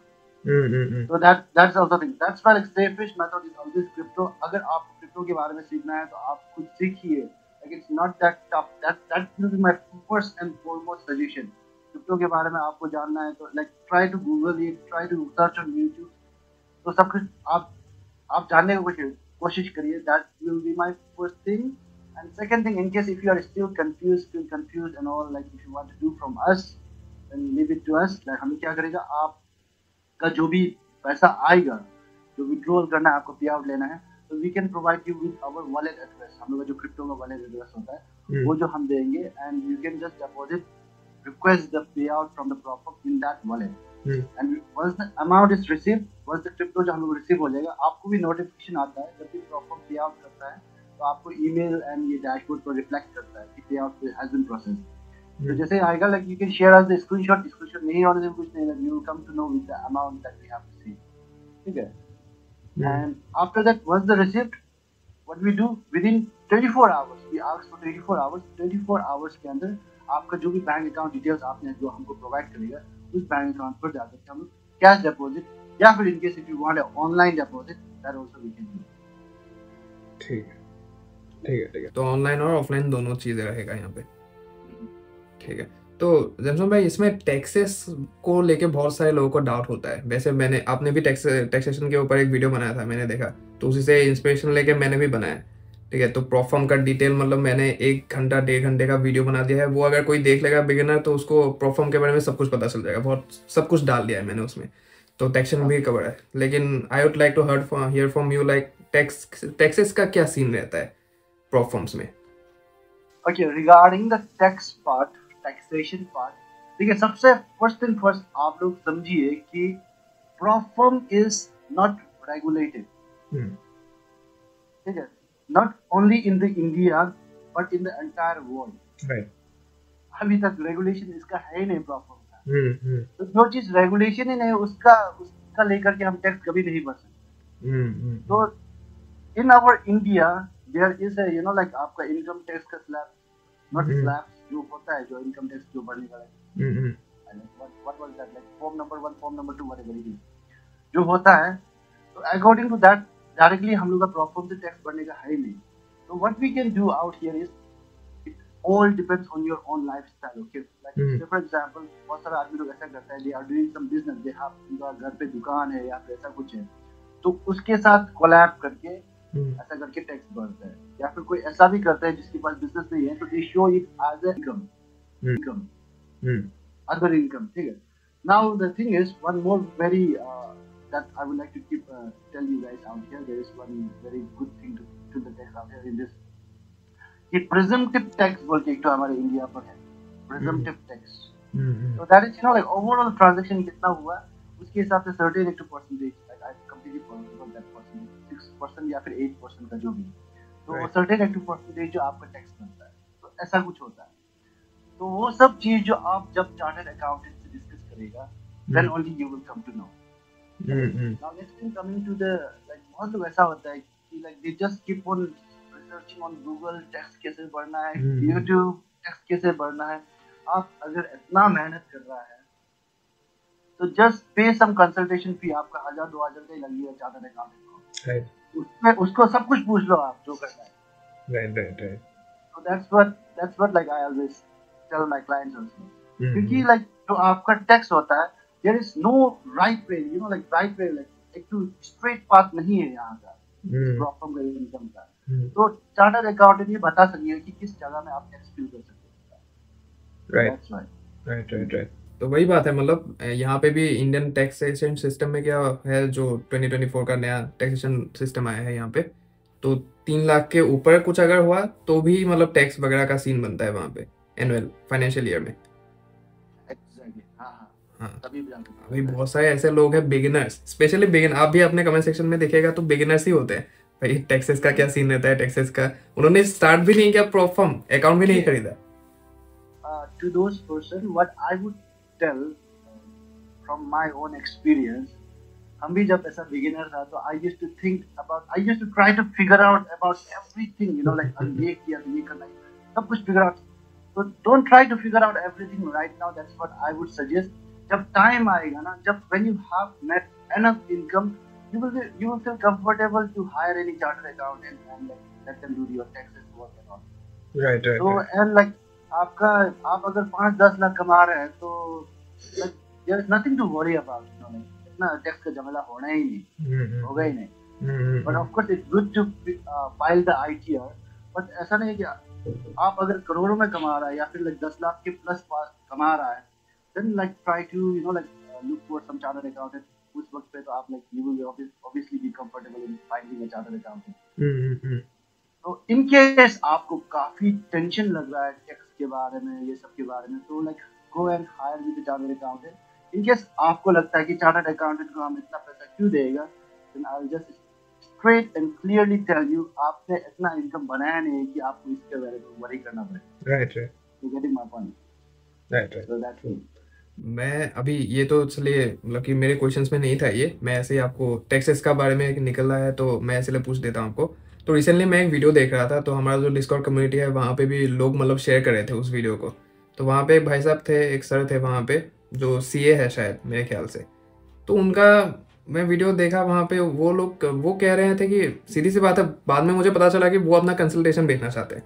तो that's also thing. That's why like safest method is always crypto. अगर आप क्रिप्टो के बारे में सीखना है तो आप खुद सीखिए. Like it's not that tough. That will be my first and foremost suggestion. Crypto के बारे में आपको जानना है तो like try to Google it, try to search on YouTube. तो सब कुछ आप जानने की कोशिश करिए. That will be my first thing. And second thing, in case if you are still confused and all, like if you want to do from us then leave it to us. Like हमें क्या करेगा, आपका जो भी पैसा आएगा, जो withdrawal करना है, आपको पे आउट लेना है, तो we can provide you with our wallet address. हम लोग का जो क्रिप्टो का वॉलेट एड्रेस होता है वो जो हम देंगे, and you can just deposit, request the payout from the prop in that wallet. And once the amount is received, once the crypto जो हम लोग रिसीव हो जाएगा, आपको भी नोटिफिकेशन आता है जब भी प्रॉप पे आउट करता है, तो आपको ईमेल एंड ये डैशबोर्ड पर रिफ्लेक्ट करता है कि पे आउट हैज बीन प्रोसेस्ड. तो जैसे आएगा, like you can share us the screenshot नहीं होने से कुछ नहीं, like you will come to know with the amount that we have received. ठीक है. And after that once the received, what we do within 24 hours, we ask for 24 hours के अंदर आपका जो भी बैंक अकाउंट डिटेल्स आपने जो हमको प्रोवाइड करेगा, उस बैंक अकाउंट पर जाकर के हम लोग कैश डिपॉजिट या फिर in case if you want online deposit, that also we can do. ठीक है. तो ऑनलाइन और ऑफलाइन दोनों चीजें रहेगा यहाँ पे. ठीक है. तो जैमसन भाई, इसमें टैक्सेस को लेके बहुत सारे लोगों को डाउट होता है। वैसे आपने भी टैक्सेशन के ऊपर एक वीडियो बनाया था, मैंने देखा, तो उसी से इंस्पिरेशन लेके मैंने भी बनाया। ठीक है, तो प्रॉफर्म का डिटेल मतलब मैंने 1 घंटा 1.5 घंटे का वीडियो बना दिया है। वो अगर कोई देख लेगा बिगिनर तो उसको प्रॉफर्म के बारे में सब कुछ पता चल जाएगा। बहुत सब कुछ डाल दिया है मैंने उसमें, तो टैक्सेशन भी कवर है। लेकिन I would like to hear from you, like taxes का क्या सीन रहता है प्रॉफर्म्स में? Okay, regarding the tax part, taxation part, ठीक है, सबसे फर्स्ट थिंग फर्स्ट आप लोग समझिए कि प्रॉफर्म इज नॉट रेगुलेटेड। ठीक है, not only in the India but in the entire world. Right, अभी तक रेगुलेशन इसका है ही नहीं प्रॉफर्म का। तो जो चीज रेगुलेशन ही नहीं उसका लेकर के हम टैक्स कभी नहीं भर सकते। तो in our India there is a like आपका इनकम टैक्स का स्लैब, नॉट स्लैब, जो होता है जो इनकम टैक्स जो भरने का है, what was that, like form number 1 form number 2 whatever it is, जो होता है। तो अकॉर्डिंग टू दैट डायरेक्टली हम लोग का प्रॉफर्म से टैक्स भरने का है ही नहीं। तो what we can do out here is it all depends on your own lifestyle. Okay, like for example बहुत सारे आदमी लोग ऐसा करते हैं, they are doing some business, they have उनका घर पे दुकान है या फिर ऐसा कुछ है, तो उसके साथ कोलैब करके ऐसा करके टैक्स भरते हैं। या फिर कोई ऐसा भी करता है जिसके पास बिजनेस नहीं है, तो they show it as income, other income. ठीक है, now the thing is one more very that I would like to keep tell you guys out here, there is one very good thing to the tax out here in this, कि presumptive tax बोल के एक तो हमारे India पर है, presumptive tax। so that is like overall transaction कितना हुआ उसके हिसाब से certain एक percentage, like I completely forgot that percentage, 6% या फिर 8% का जो भी, तो वो certain एक percentage जो आपका टैक्स बनता है, तो ऐसा कुछ होता है। तो वो सब चीज जो आप जब चार्टर्ड अकाउंटेंट से डिस्कस करेगा, then only you will come to know। Now next thing coming to the, like बहुत लोग ऐसा होता है कि like they just keep on researching on Google tax कैसे भरना है, YouTube टैक्स कैसे भरना है। आप अगर इतना मेहनत कर रहा है तो just pay some consultation fee, आपका 1000-2000 का ही लगेगा चार्टर्ड अकाउंटेंट को। right, उसमें उसको सब कुछ पूछ लो आप जो करना है। right। So that's what like I always tell my clients also, क्योंकि like जो आपका टैक्स होता है, there is no right way, like right way, like एक तो straight path नहीं है यहाँ का प्रॉफर्म का इनकम का। तो चार्टर्ड अकाउंटेंट ये बता सकेगा कि किस जगह में आप टैक्स फिल कर सकते हैं। राइट। तो वही बात है, मतलब यहाँ पे भी इंडियन टैक्सेशन सिस्टम में क्या है, जो 2024 का नया टैक्सेशन सिस्टम आया है यहाँ पे, तो 3 लाख के ऊपर कुछ अगर हुआ तो भी मतलब टैक्स वगैरह का सीन बनता है वहाँ पे एनुअल फाइनेंशियल ईयर में। अभी बहुत सारे ऐसे लोग हैं बिगिनर्स, स्पेशली बिगिनर, आप भी अपने कमेंट सेक्शन में देखिएगा तो बिगिनर्स ही होते हैं भाई। टैक्सेस का क्या सीन रहता है, टैक्सेस का उन्होंने स्टार्ट भी नहीं किया, प्रॉफर्म अकाउंट भी नहीं खरीदा। To those person what I would tell from my own experience, हम भी जब ऐसा बिगिनर था तो I used to try to figure out about everything, like ये किया तो ये करना, सब कुछ figure out। So don't try to figure out everything right now, that's what I would suggest। जब टाइम आएगा ना, जब when you have met enough income, you will feel comfortable to hire any chartered accountant and like let them do your taxes work and all। Right। So and like आप अगर 5-10 लाख कमा रहे हैं तो like there is nothing to worry about, like इतना tax का झमेला होना ही नहीं, होगा ही नहीं। But of course it's good to file the ITR, but ऐसा नहीं है कि आप अगर करोड़ों में कमा रहा है या फिर like 10 लाख के प्लस कमा रहा है, then like try to look for some chartered accountant। उस वक्त पे तो आप like you will obviously be comfortable in finding a chartered accountant। तो इन केस आपको काफी टेंशन लग रहा है टैक्स के बारे में, ये सब के बारे में, तो like go and hire with a chartered accountant। In case आपको लगता है कि चार्टर्ड अकाउंटेंट को हम इतना पैसा क्यों देगा, then I'll just straight and clearly tell you, आपने इतना इनकम बनाया नहीं कि आपको इसके बारे में वरी करना पड़े। right। You getting my point? right। So that's it। मैं अभी ये तो चलिए मतलब कि मेरे क्वेश्चंस में नहीं था ये, मैं ऐसे ही आपको टैक्सेस का बारे में निकल रहा है तो मैं इसलिए पूछ देता हूँ आपको। तो रिसेंटली मैं एक वीडियो देख रहा था, तो हमारा जो डिस्कॉर्ड कम्युनिटी है वहाँ पे भी लोग मतलब शेयर कर रहे थे उस वीडियो को। तो वहाँ पे एक भाई साहब थे, एक सर थे वहाँ पे जो CA है शायद मेरे ख्याल से, तो उनका मैं वीडियो देखा वहाँ पे, वो लोग वो कह रहे थे कि सीधी सी बात है, बाद में मुझे पता चला कि वो अपना कंसल्टेशन बेचना चाहते हैं।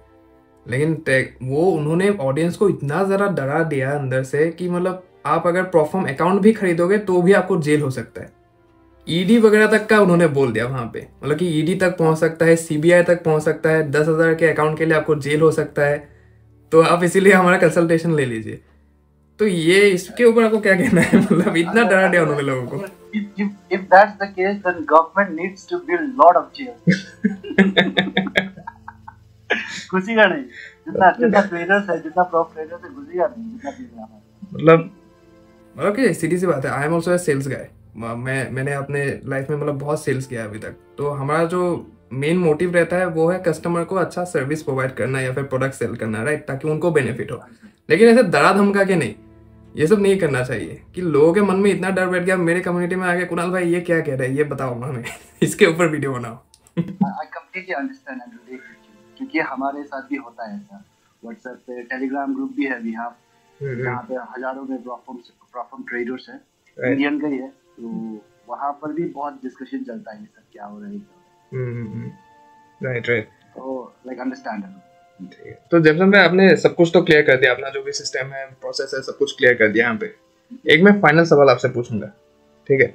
लेकिन वो उन्होंने ऑडियंस को इतना ज़रा डरा दिया अंदर से कि मतलब आप अगर प्रोफॉर्म अकाउंट भी खरीदोगे तो भी आपको जेल हो सकता है। ईडी वगैरह तक का उन्होंने बोल दिया वहां पे, मतलब कि ईडी तक पहुंच सकता है, सीबीआई तक पहुंच सकता है, 10,000 के अकाउंट के लिए आपको जेल हो सकता है। तो आप इसीलिए हमारा कंसल्टेशन ले लीजिए। तो ये इसके ऊपर आपको क्या कहना है, मतलब इतना डरा दिया उन्होंने लोगों को। If that's the case, then government needs to build lot of jails. घुसेगा नहीं, जितना ट्रेडर्स है, जितना प्रॉप ट्रेडर्स है, घुसेगा नहीं जितना भी। मतलब कि सीधी सी बात है, I am also a sales guy. मैंने अपने लाइफ में मतलब बहुत सेल्स किया है अभी तक। तो हमारा जो मेन मोटिव रहता है वो है कस्टमर को अच्छा सर्विस प्रोवाइड करना या फिर प्रोडक्ट सेल करना, राइट, ताकि उनको बेनिफिट हो। लेकिन ऐसे डरा धमका के नहीं, ये सब नहीं करना चाहिए कि लोगों के मन में इतना डर बैठ गया। मेरे कम्युनिटी में आके कुणाल भाई ये क्या कह रहे हैं, ये बताओ हमें, इसके ऊपर वीडियो बनाओ। I completely understand and relate with you, क्योंकि हमारे साथ भी होता है ऐसा। व्हाट्सएप पे टेलीग्राम ग्रुप भी है यहाँ, जहाँ पे हजारों में प्रॉफिट ट्रेडर्स हैं, इंडियन का ही है। तो वहाँ पर भी बहुत डिस्कशन चलता है ये सब क्या हो रहा है। राइट। तो लाइक अंडरस्टैंडेबल। तो जैमसन भाई आपने सब कुछ तो क्लियर कर दिया, अपना जो भी सिस्टम है, प्रोसेस है, सब कुछ क्लियर कर दिया। यहाँ पे एक मैं फाइनल सवाल आपसे पूछूंगा, ठीक है?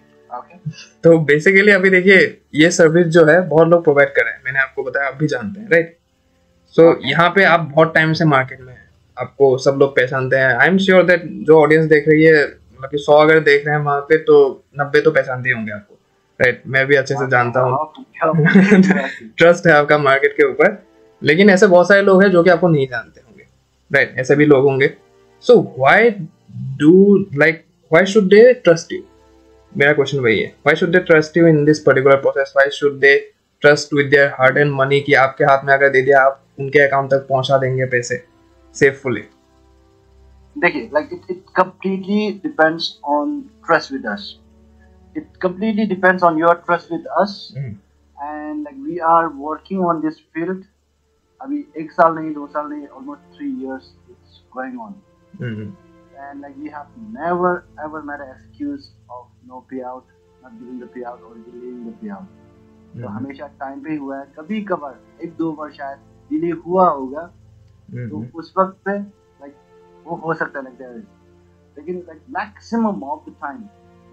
तो बेसिकली अभी देखिए, ये सर्विस जो है बहुत लोग प्रोवाइड कर रहे हैं, मैंने आपको बताया, आप भी जानते हैं, राइट? सो यहाँ पे आप बहुत टाइम से मार्केट में हैं, आपको सब लोग पहचानते हैं। आई एम श्योर दैट जो ऑडियंस देख रही है, मतलब कि 100 अगर देख रहे हैं वहाँ पे, तो 90 तो पहचानते होंगे आपको, राइट? मैं भी अच्छे से जानता हूँ, ट्रस्ट है आपका मार्केट के ऊपर। लेकिन ऐसे बहुत सारे लोग हैं जो कि आपको नहीं जानते होंगे, राइट? ऐसे भी लोग होंगे। So why should they trust you? मेरा क्वेश्चन वही है, why should they trust you in this particular process? Why should they trust with their hard and money, कि आपके हाथ में अगर दे दिया आप उनके अकाउंट तक पहुंचा देंगे पैसे सेफुली? देखिए, like it completely depends on trust with us. It completely depends on your trust with us, and like we are working on this field. अभी 1 साल नहीं, 2 साल नहीं, almost 3 years it's going on. And like we have never ever made an excuse of no payout, not giving the payout or delaying the payout. तो हमेशा time पे हुआ है। कभी कभार 1-2 बार शायद डिले हुआ होगा, तो उस वक्त पे लाइक वो हो सकता है लगता है। लेकिन like maximum of the time,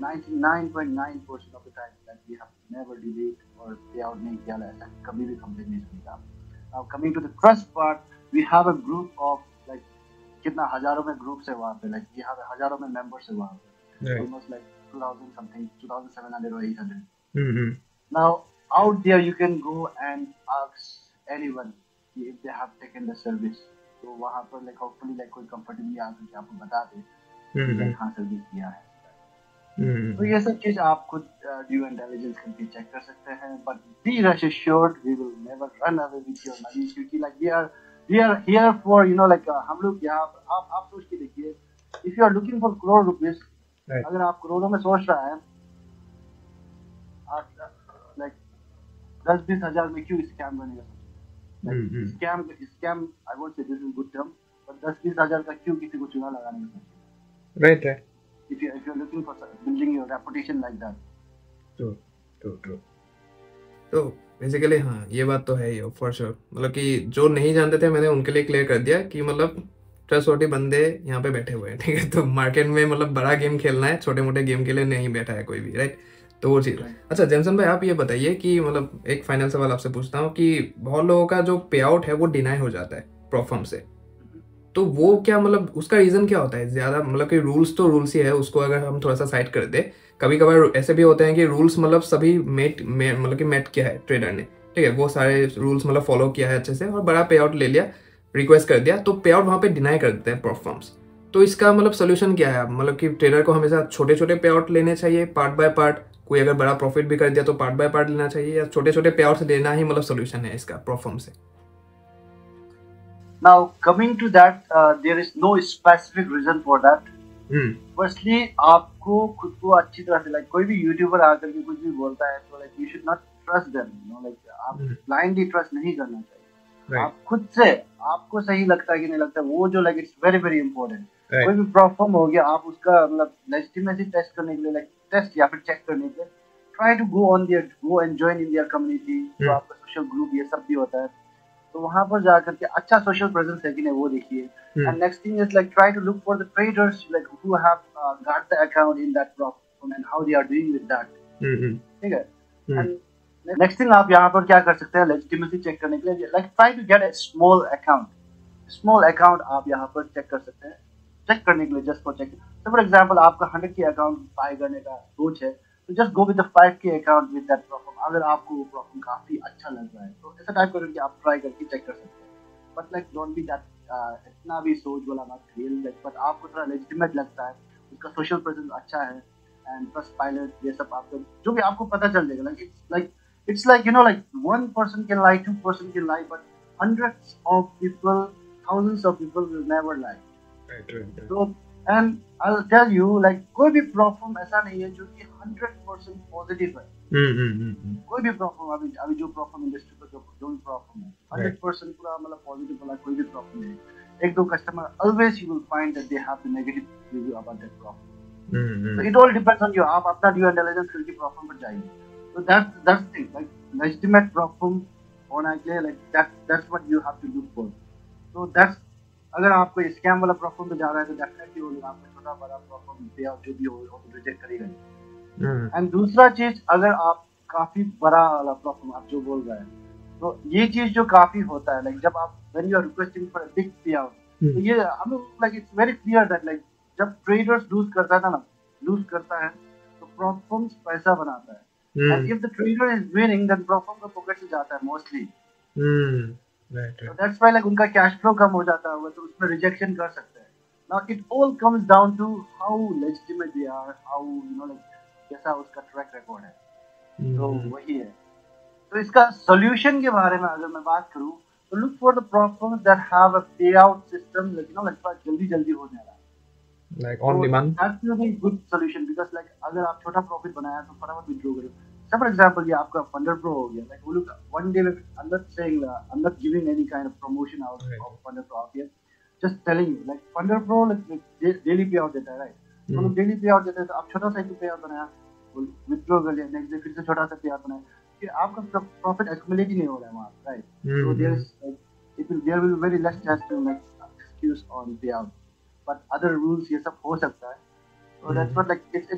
99.9% of the time that we have never delayed our pay out नहीं किया, ऐसा कभी भी कंप्लेंट नहीं सुनता। Now coming to the trust part, we have a group of like कितना हजारों में ग्रुप्स है वहाँ पे, like we have हजारों में मेंबर्स है वहाँ पे, almost like 2000 something, 2700 or 800. Now out there you can go and ask anyone if they have taken the service. तो वहाँ पर like hopefully like कोई कंफर्टेबली आकर के आपको बता दे कि हाँ सर्विस किया है। तो ये सब चीज आप खुद ड्यू इंटेलिजेंस करके चेक कर सकते हैं, but be rest assured we will never run away with your money, क्योंकि like we are here for you know like हम लोग यहाँ आप सोच के देखिए, if you are looking for crore rupees, अगर आप करोड़ों में सोच रहा है, आप लाइक 10-20 हजार में क्यों स्कैम बनेगा? Scam I won't say this is good term, but 10-20 हजार का क्यों किसी को चुना लगाने में सोचेगा? Right. If you're looking for building your reputation like that. True. तो बेसिकली हाँ, ये बात तो है ही फॉर श्योर। मतलब कि जो नहीं जानते थे मैंने उनके लिए क्लियर कर दिया कि मतलब ट्रस्टवर्दी बंदे यहाँ पे बैठे हुए हैं, ठीक है? तो मार्केट में मतलब बड़ा गेम खेलना है, छोटे मोटे गेम के लिए नहीं बैठा है कोई भी, राइट? तो वो चीज़। अच्छा जेमसन भाई, आप ये बताइए कि मतलब एक फाइनल सवाल आपसे पूछता हूँ कि बहुत लोगों का जो पे आउट है वो डिनाई हो जाता है प्रोफर्म से, तो वो क्या मतलब उसका रीज़न क्या होता है? ज़्यादा मतलब कि रूल्स तो रूल्स ही है, उसको अगर हम थोड़ा सा साइड कर दे, कभी कभार ऐसे भी होते हैं कि रूल्स मतलब सभी मतलब कि मेट किया है ट्रेडर ने, ठीक है, वो सारे रूल्स मतलब फॉलो किया है अच्छे से और बड़ा पे आउट ले लिया, रिक्वेस्ट कर दिया, तो पे आउट वहाँ पे डिनाई कर देते हैं प्रोफर्म्स। तो इसका मतलब सोल्यूशन क्या है? मतलब कि ट्रेडर को हमेशा छोटे छोटे पे आउट लेने चाहिए, पार्ट बाय पार्ट? कोई अगर बड़ा प्रॉफिट भी कर दिया तो पार्ट बाय पार्ट लेना चाहिए, या छोटे छोटे पे आउट लेना ही मतलब सोल्यूशन है इसका प्रोफर्म से? Now coming to that, there is no specific reason for that. Firstly, आपको खुद को अच्छी तरह से, like कोई भी यूट्यूबर आकर के कुछ भी बोलता है तो like you should not trust them, you know, like आप blindly trust नहीं करना चाहिए। आप खुद से आपको सही लगता है कि नहीं लगता, वो जो like it's very very important। कोई भी प्रॉब्लम हो गया, आप उसका मतलब लेजिटिमेसी टेस्ट करने के लिए, like टेस्ट या फिर चेक करने के लिए, try to go and join in their community। तो आपका सोशल ग्रुप ये सब भी होता है, तो वहां पर जाकर के अच्छा सोशल प्रेजेंस है कि नहीं वो देखिए. And next thing is like try to look for the traders like who have got the account in that platform and how they are doing with that. ठीक है. एंड नेक्स्ट थिंग आप यहाँ पर क्या कर सकते हैं लेजिटिमेसी चेक करने के लिए like try to get a small account आप यहाँ पर चेक कर सकते हैं. चेक करने के लिए just for check. For example आपका 100 के अकाउंट बाय करने का सोच है तो जस्ट गो विद द 5 के अकाउंट विद दैट प्लेटफॉर्म. अगर आपको वो प्लेटफॉर्म काफी अच्छा लग रहा है तो ऐसा टाइप करके आप ट्राई करके चेक कर सकते हैं. But like don't be that इतना भी सोच वाला मत करिए. लाइक बट आपको थोड़ा लेजिटिमेट लगता है, उसका सोशल प्रेजेंस अच्छा है एंड प्लस पायलट ये सब आपको जो भी आपको पता चल जाएगा. Like it's like you know like one person can lie, 2 person can lie, but hundreds of people, thousands of people will never lie. Right. So and I'll tell you like कोई भी प्रॉब्लम ऐसा नहीं है जो कि 100% positive है. कोई भी प्रॉब्लम अभी जो प्रॉब्लम इंडस्ट्री पर जो भी प्रॉब्लम है 100% पूरा मतलब पॉजिटिव वाला कोई भी प्रॉब्लम नहीं है. एक दो customer always you will find that they have the negative review about that problem. So it all depends on you. आप अपना ड्यू इंटेलिजेंस करके प्रॉब्लम पर जाइए. So that's thing like legitimate problem होना चाहिए. like that's what you have to look for. So that's अगर आप कोई स्कैम वाला प्रॉब्लम पे जा रहा है तो डेफिनेटली वो आपको छोटा बड़ा प्रॉब्लम पे और जो भी हो वो रिजेक्ट करेगा. एंड दूसरा चीज अगर आप काफी बड़ा वाला प्रॉब्लम आप जो बोल रहे हैं तो ये चीज जो काफी होता है लाइक जब आप when you are requesting for a big payout तो ये हम like it's very clear that like जब traders lose करता है तो प्रॉब्लम्स पैसा बनाता है. And if the trader is winning, then profit का pocket से जाता है mostly. Right. So that's why like उनका cash flow कम हो जाता है तो उसमें rejection कर सकते हैं. Now it all comes down to how legitimate they are, how you know like कैसा उसका track record है. तो वही है. तो इसका solution के बारे में अगर मैं बात करूँ तो look for the problems that have a payout system like you know like जल्दी हो जाएगा. Like on demand. That's really good solution because like अगर आप छोटा प्रॉफिट बनाया तो फटाफट विड्रॉ करो. So for example ये आपका Funder Pro हो गया. Like look one day I'm not saying I'm not giving any kind of promotion out of Funder Pro out here. Just telling you like Funder Pro like daily payout देता है right. तो लोग daily payout देते हैं तो आप छोटा सा एक payout बनाया विड्रॉ कर लिया नेक्स्ट डे फिर से छोटा सा payout बनाया फिर आपका प्रॉफिट एक्युमुलेट ही नहीं हो रहा है वहाँ right. So there will be very less chance to make excuse on payout. But other rules ये सब हो सकता है. So that's what like it's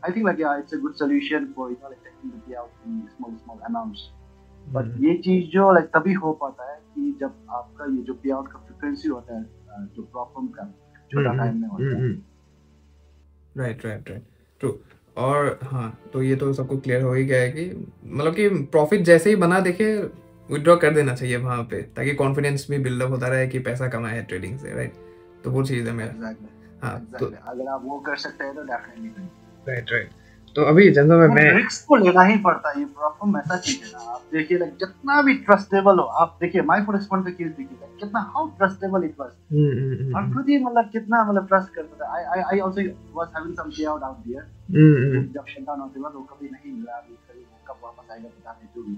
I think like yeah it's a good solution for you know like taking the payout in small amounts. But ये चीज जो like तभी हो पाता है कि जब आपका ये जो payout का frequency होता है जो प्रॉब्लम का छोटा टाइम में होता है. Right. True. और हाँ तो ये तो सबको क्लियर हो ही गया है कि मतलब कि प्रॉफिट जैसे ही बना देखे विड्रॉ कर देना चाहिए वहाँ पे ताकि कॉन्फिडेंस भी बिल्डअप होता रहे कि पैसा कमाया है ट्रेडिंग से राइट. तो वो चीज़ है मेरा. हाँ तो अगर आप वो कर सकते हैं तो डेफिनेटली राइट. तो अभी जनरल में मैं रिस्क को लेना ही पड़ता है. ये प्रॉब्लम ऐसा चीज है ना आप देखिए लाइक जितना भी ट्रस्टेबल हो आप देखिए माय फूड एक्सपोर्ट का केस देखिए कितना हाउ ट्रस्टेबल इट वाज. और खुद ही मतलब कितना मतलब ट्रस्ट करता था. I also was having some pay out there जब शटडाउन होते वक्त वो कभी नहीं मिला. अभी कब वापस आएगा पता नहीं जो भी.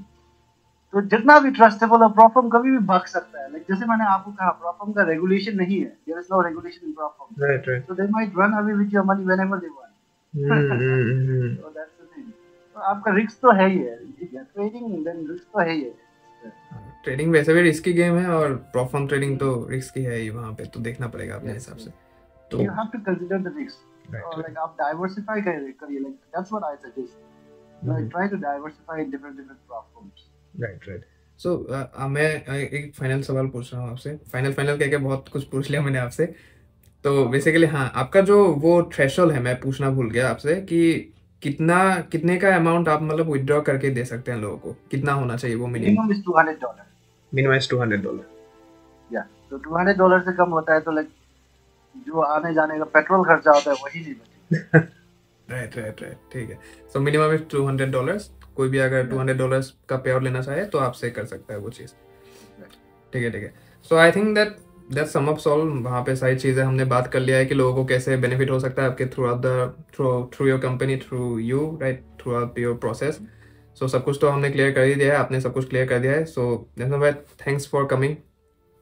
तो जितना भी ट्रस्टेबल है प्रॉब्लम कभी भी भाग सकता है. लाइक जैसे मैंने आपको कहा प्रॉब्लम का रेगुलेशन नहीं है. There is no regulation in problem. Right. So they might run away with your money whenever they want. So that's the thing. तो आपका रिस्क तो है ही है. ट्रेडिंग देन रिस्क तो है ही है. ट्रेडिंग वैसे भी रिस्की गेम है और प्रॉफिट ट्रेडिंग तो रिस्की है ही वहाँ पे. तो देखना पड़ेगा अपने हिसाब से. तो you have to consider the risk. Like आप डाइवर्सिफाई करिए. Like that's what I suggest. Like try to diversify in different platforms. Right. So मैं एक फाइनल सवाल पूछ रहा हूँ आपसे. फाइनल कह के बहुत कुछ पूछ लिया मैंने आपसे. तो बेसिकली हाँ आपका जो वो थ्रेशोल्ड है मैं पूछना भूल गया आपसे कि कितने का अमाउंट आप मतलब विड्रॉ करके दे सकते हैं लोगों को. कितना होना चाहिए वो मिनिमम इज $200. Minimum is $200. या तो $200 से कम होता है तो लाइक जो आने जाने का पेट्रोल खर्चा होता है वही नहीं बचेगा. राइट. ठीक है. So minimum is $200. कोई भी अगर $200 का पे आउट लेना चाहे तो आपसे कर सकता है वो चीज़. ठीक है. So I think that sum up solve. वहाँ पे सारी चीज़ें हमने बात कर लिया है कि लोगों को कैसे बेनिफिट हो सकता है आपके through your company through you right throughout your process. So सब कुछ तो हमने क्लियर कर ही दिया है. आपने सब कुछ क्लियर कर दिया है. So thanks for coming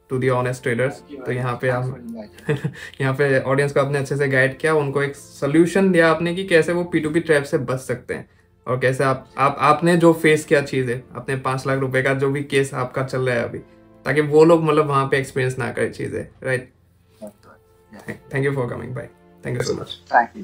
to the honest traders. तो यहाँ पे यहाँ पे ऑडियंस को आपने अच्छे से गाइड किया. उनको एक सोल्यूशन दिया आपने कि कैसे वो P2P ट्रैप से बच सकते हैं और कैसे आपने जो फेस किया चीज़ है अपने 5 लाख रुपए का जो भी केस आपका चल रहा है अभी ताकि वो लोग मतलब वहाँ पे एक्सपीरियंस ना करें चीज़ें, right? Thank you for coming भाई, thank you so much. Thank you.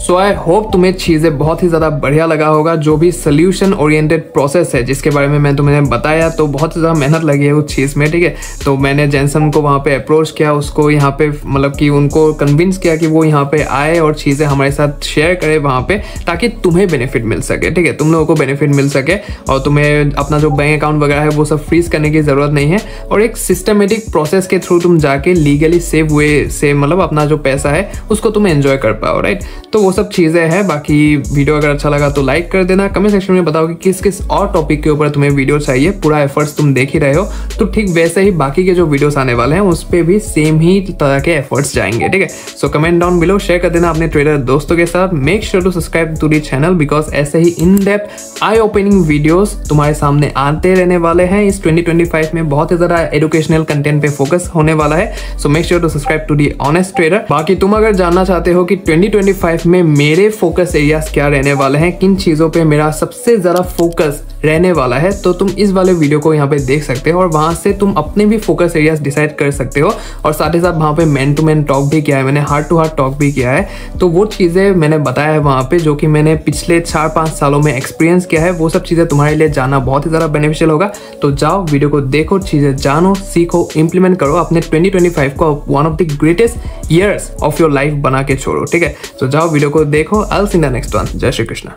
So I hope तुम्हें चीज़ें बहुत ही ज़्यादा बढ़िया लगा होगा। जो भी सोल्यूशन ओरिएंटेड प्रोसेस है जिसके बारे में मैं तुम्हें बताया, तो बहुत ही ज़्यादा मेहनत लगी है उस चीज़ में, ठीक है। तो मैंने जेंसन को वहाँ पे अप्रोच किया, उसको यहाँ पे मतलब कि उनको कन्विंस किया कि वो यहाँ पे आए और चीज़ें हमारे साथ शेयर करे वहाँ पे, ताकि तुम्हें बेनिफिट मिल सके, ठीक है, तुम लोगों को बेनिफिट मिल सके और तुम्हें अपना जो बैंक अकाउंट वगैरह है वो सब फ्रीज करने की ज़रूरत नहीं है, और एक सिस्टमेटिक प्रोसेस के थ्रू तुम जाके लीगली सेव वे से मतलब अपना जो पैसा है उसको तुम एंजॉय कर पाओ, राइट। तो वो सब चीज़ें हैं। बाकी वीडियो अगर अच्छा लगा तो लाइक कर देना, कमेंट सेक्शन में बताओ कि किस किस और टॉपिक के ऊपर तुम्हें वीडियो चाहिए। पूरा एफर्ट्स तुम देख ही रहे हो, तो ठीक वैसे ही बाकी के जो वीडियोस आने वाले हैं उस पर भी सेम ही तरह के एफर्ट्स जाएंगे, ठीक है। So comment down below, share कर देना अपने ट्रेडर दोस्तों के साथ। Make sure to subscribe to the channel, because ऐसे ही in depth eye opening videos तुम्हारे सामने आते रहने वाले हैं। इस 2025 में बहुत ही ज़्यादा एजुकेशनल कंटेंट पे फोकस होने वाला है। So make sure to subscribe to the honest trader. बाकी तुम अगर जानना चाहते हो कि 2025 में मेरे फोकस एरियाज क्या रहने वाले हैं, किन चीज़ों पे मेरा सबसे ज़्यादा फोकस रहने वाला है, तो तुम इस वाले वीडियो को यहाँ पे देख सकते हो और वहाँ से तुम अपने भी फोकस एरियाज डिसाइड कर सकते हो। और साथ ही साथ वहाँ पे मैन टू मैन टॉक भी किया है, मैंने हार्ट टू हार्ट टॉक भी किया है। तो वो चीज़ें मैंने बताया है वहाँ पे, जो कि मैंने पिछले 4-5 सालों में एक्सपीरियंस किया है। वो सब चीज़ें तुम्हारे लिए जानना बहुत ही ज़्यादा बेनिफिशियल होगा। तो जाओ वीडियो को देखो, चीज़ें जानो, सीखो, इंप्लीमेंट करो, अपने 2025 को one of the greatest years of your life बना के छोड़ो, ठीक है। तो जाओ वीडियो को देखो। I will see in the next one. जय श्री कृष्ण।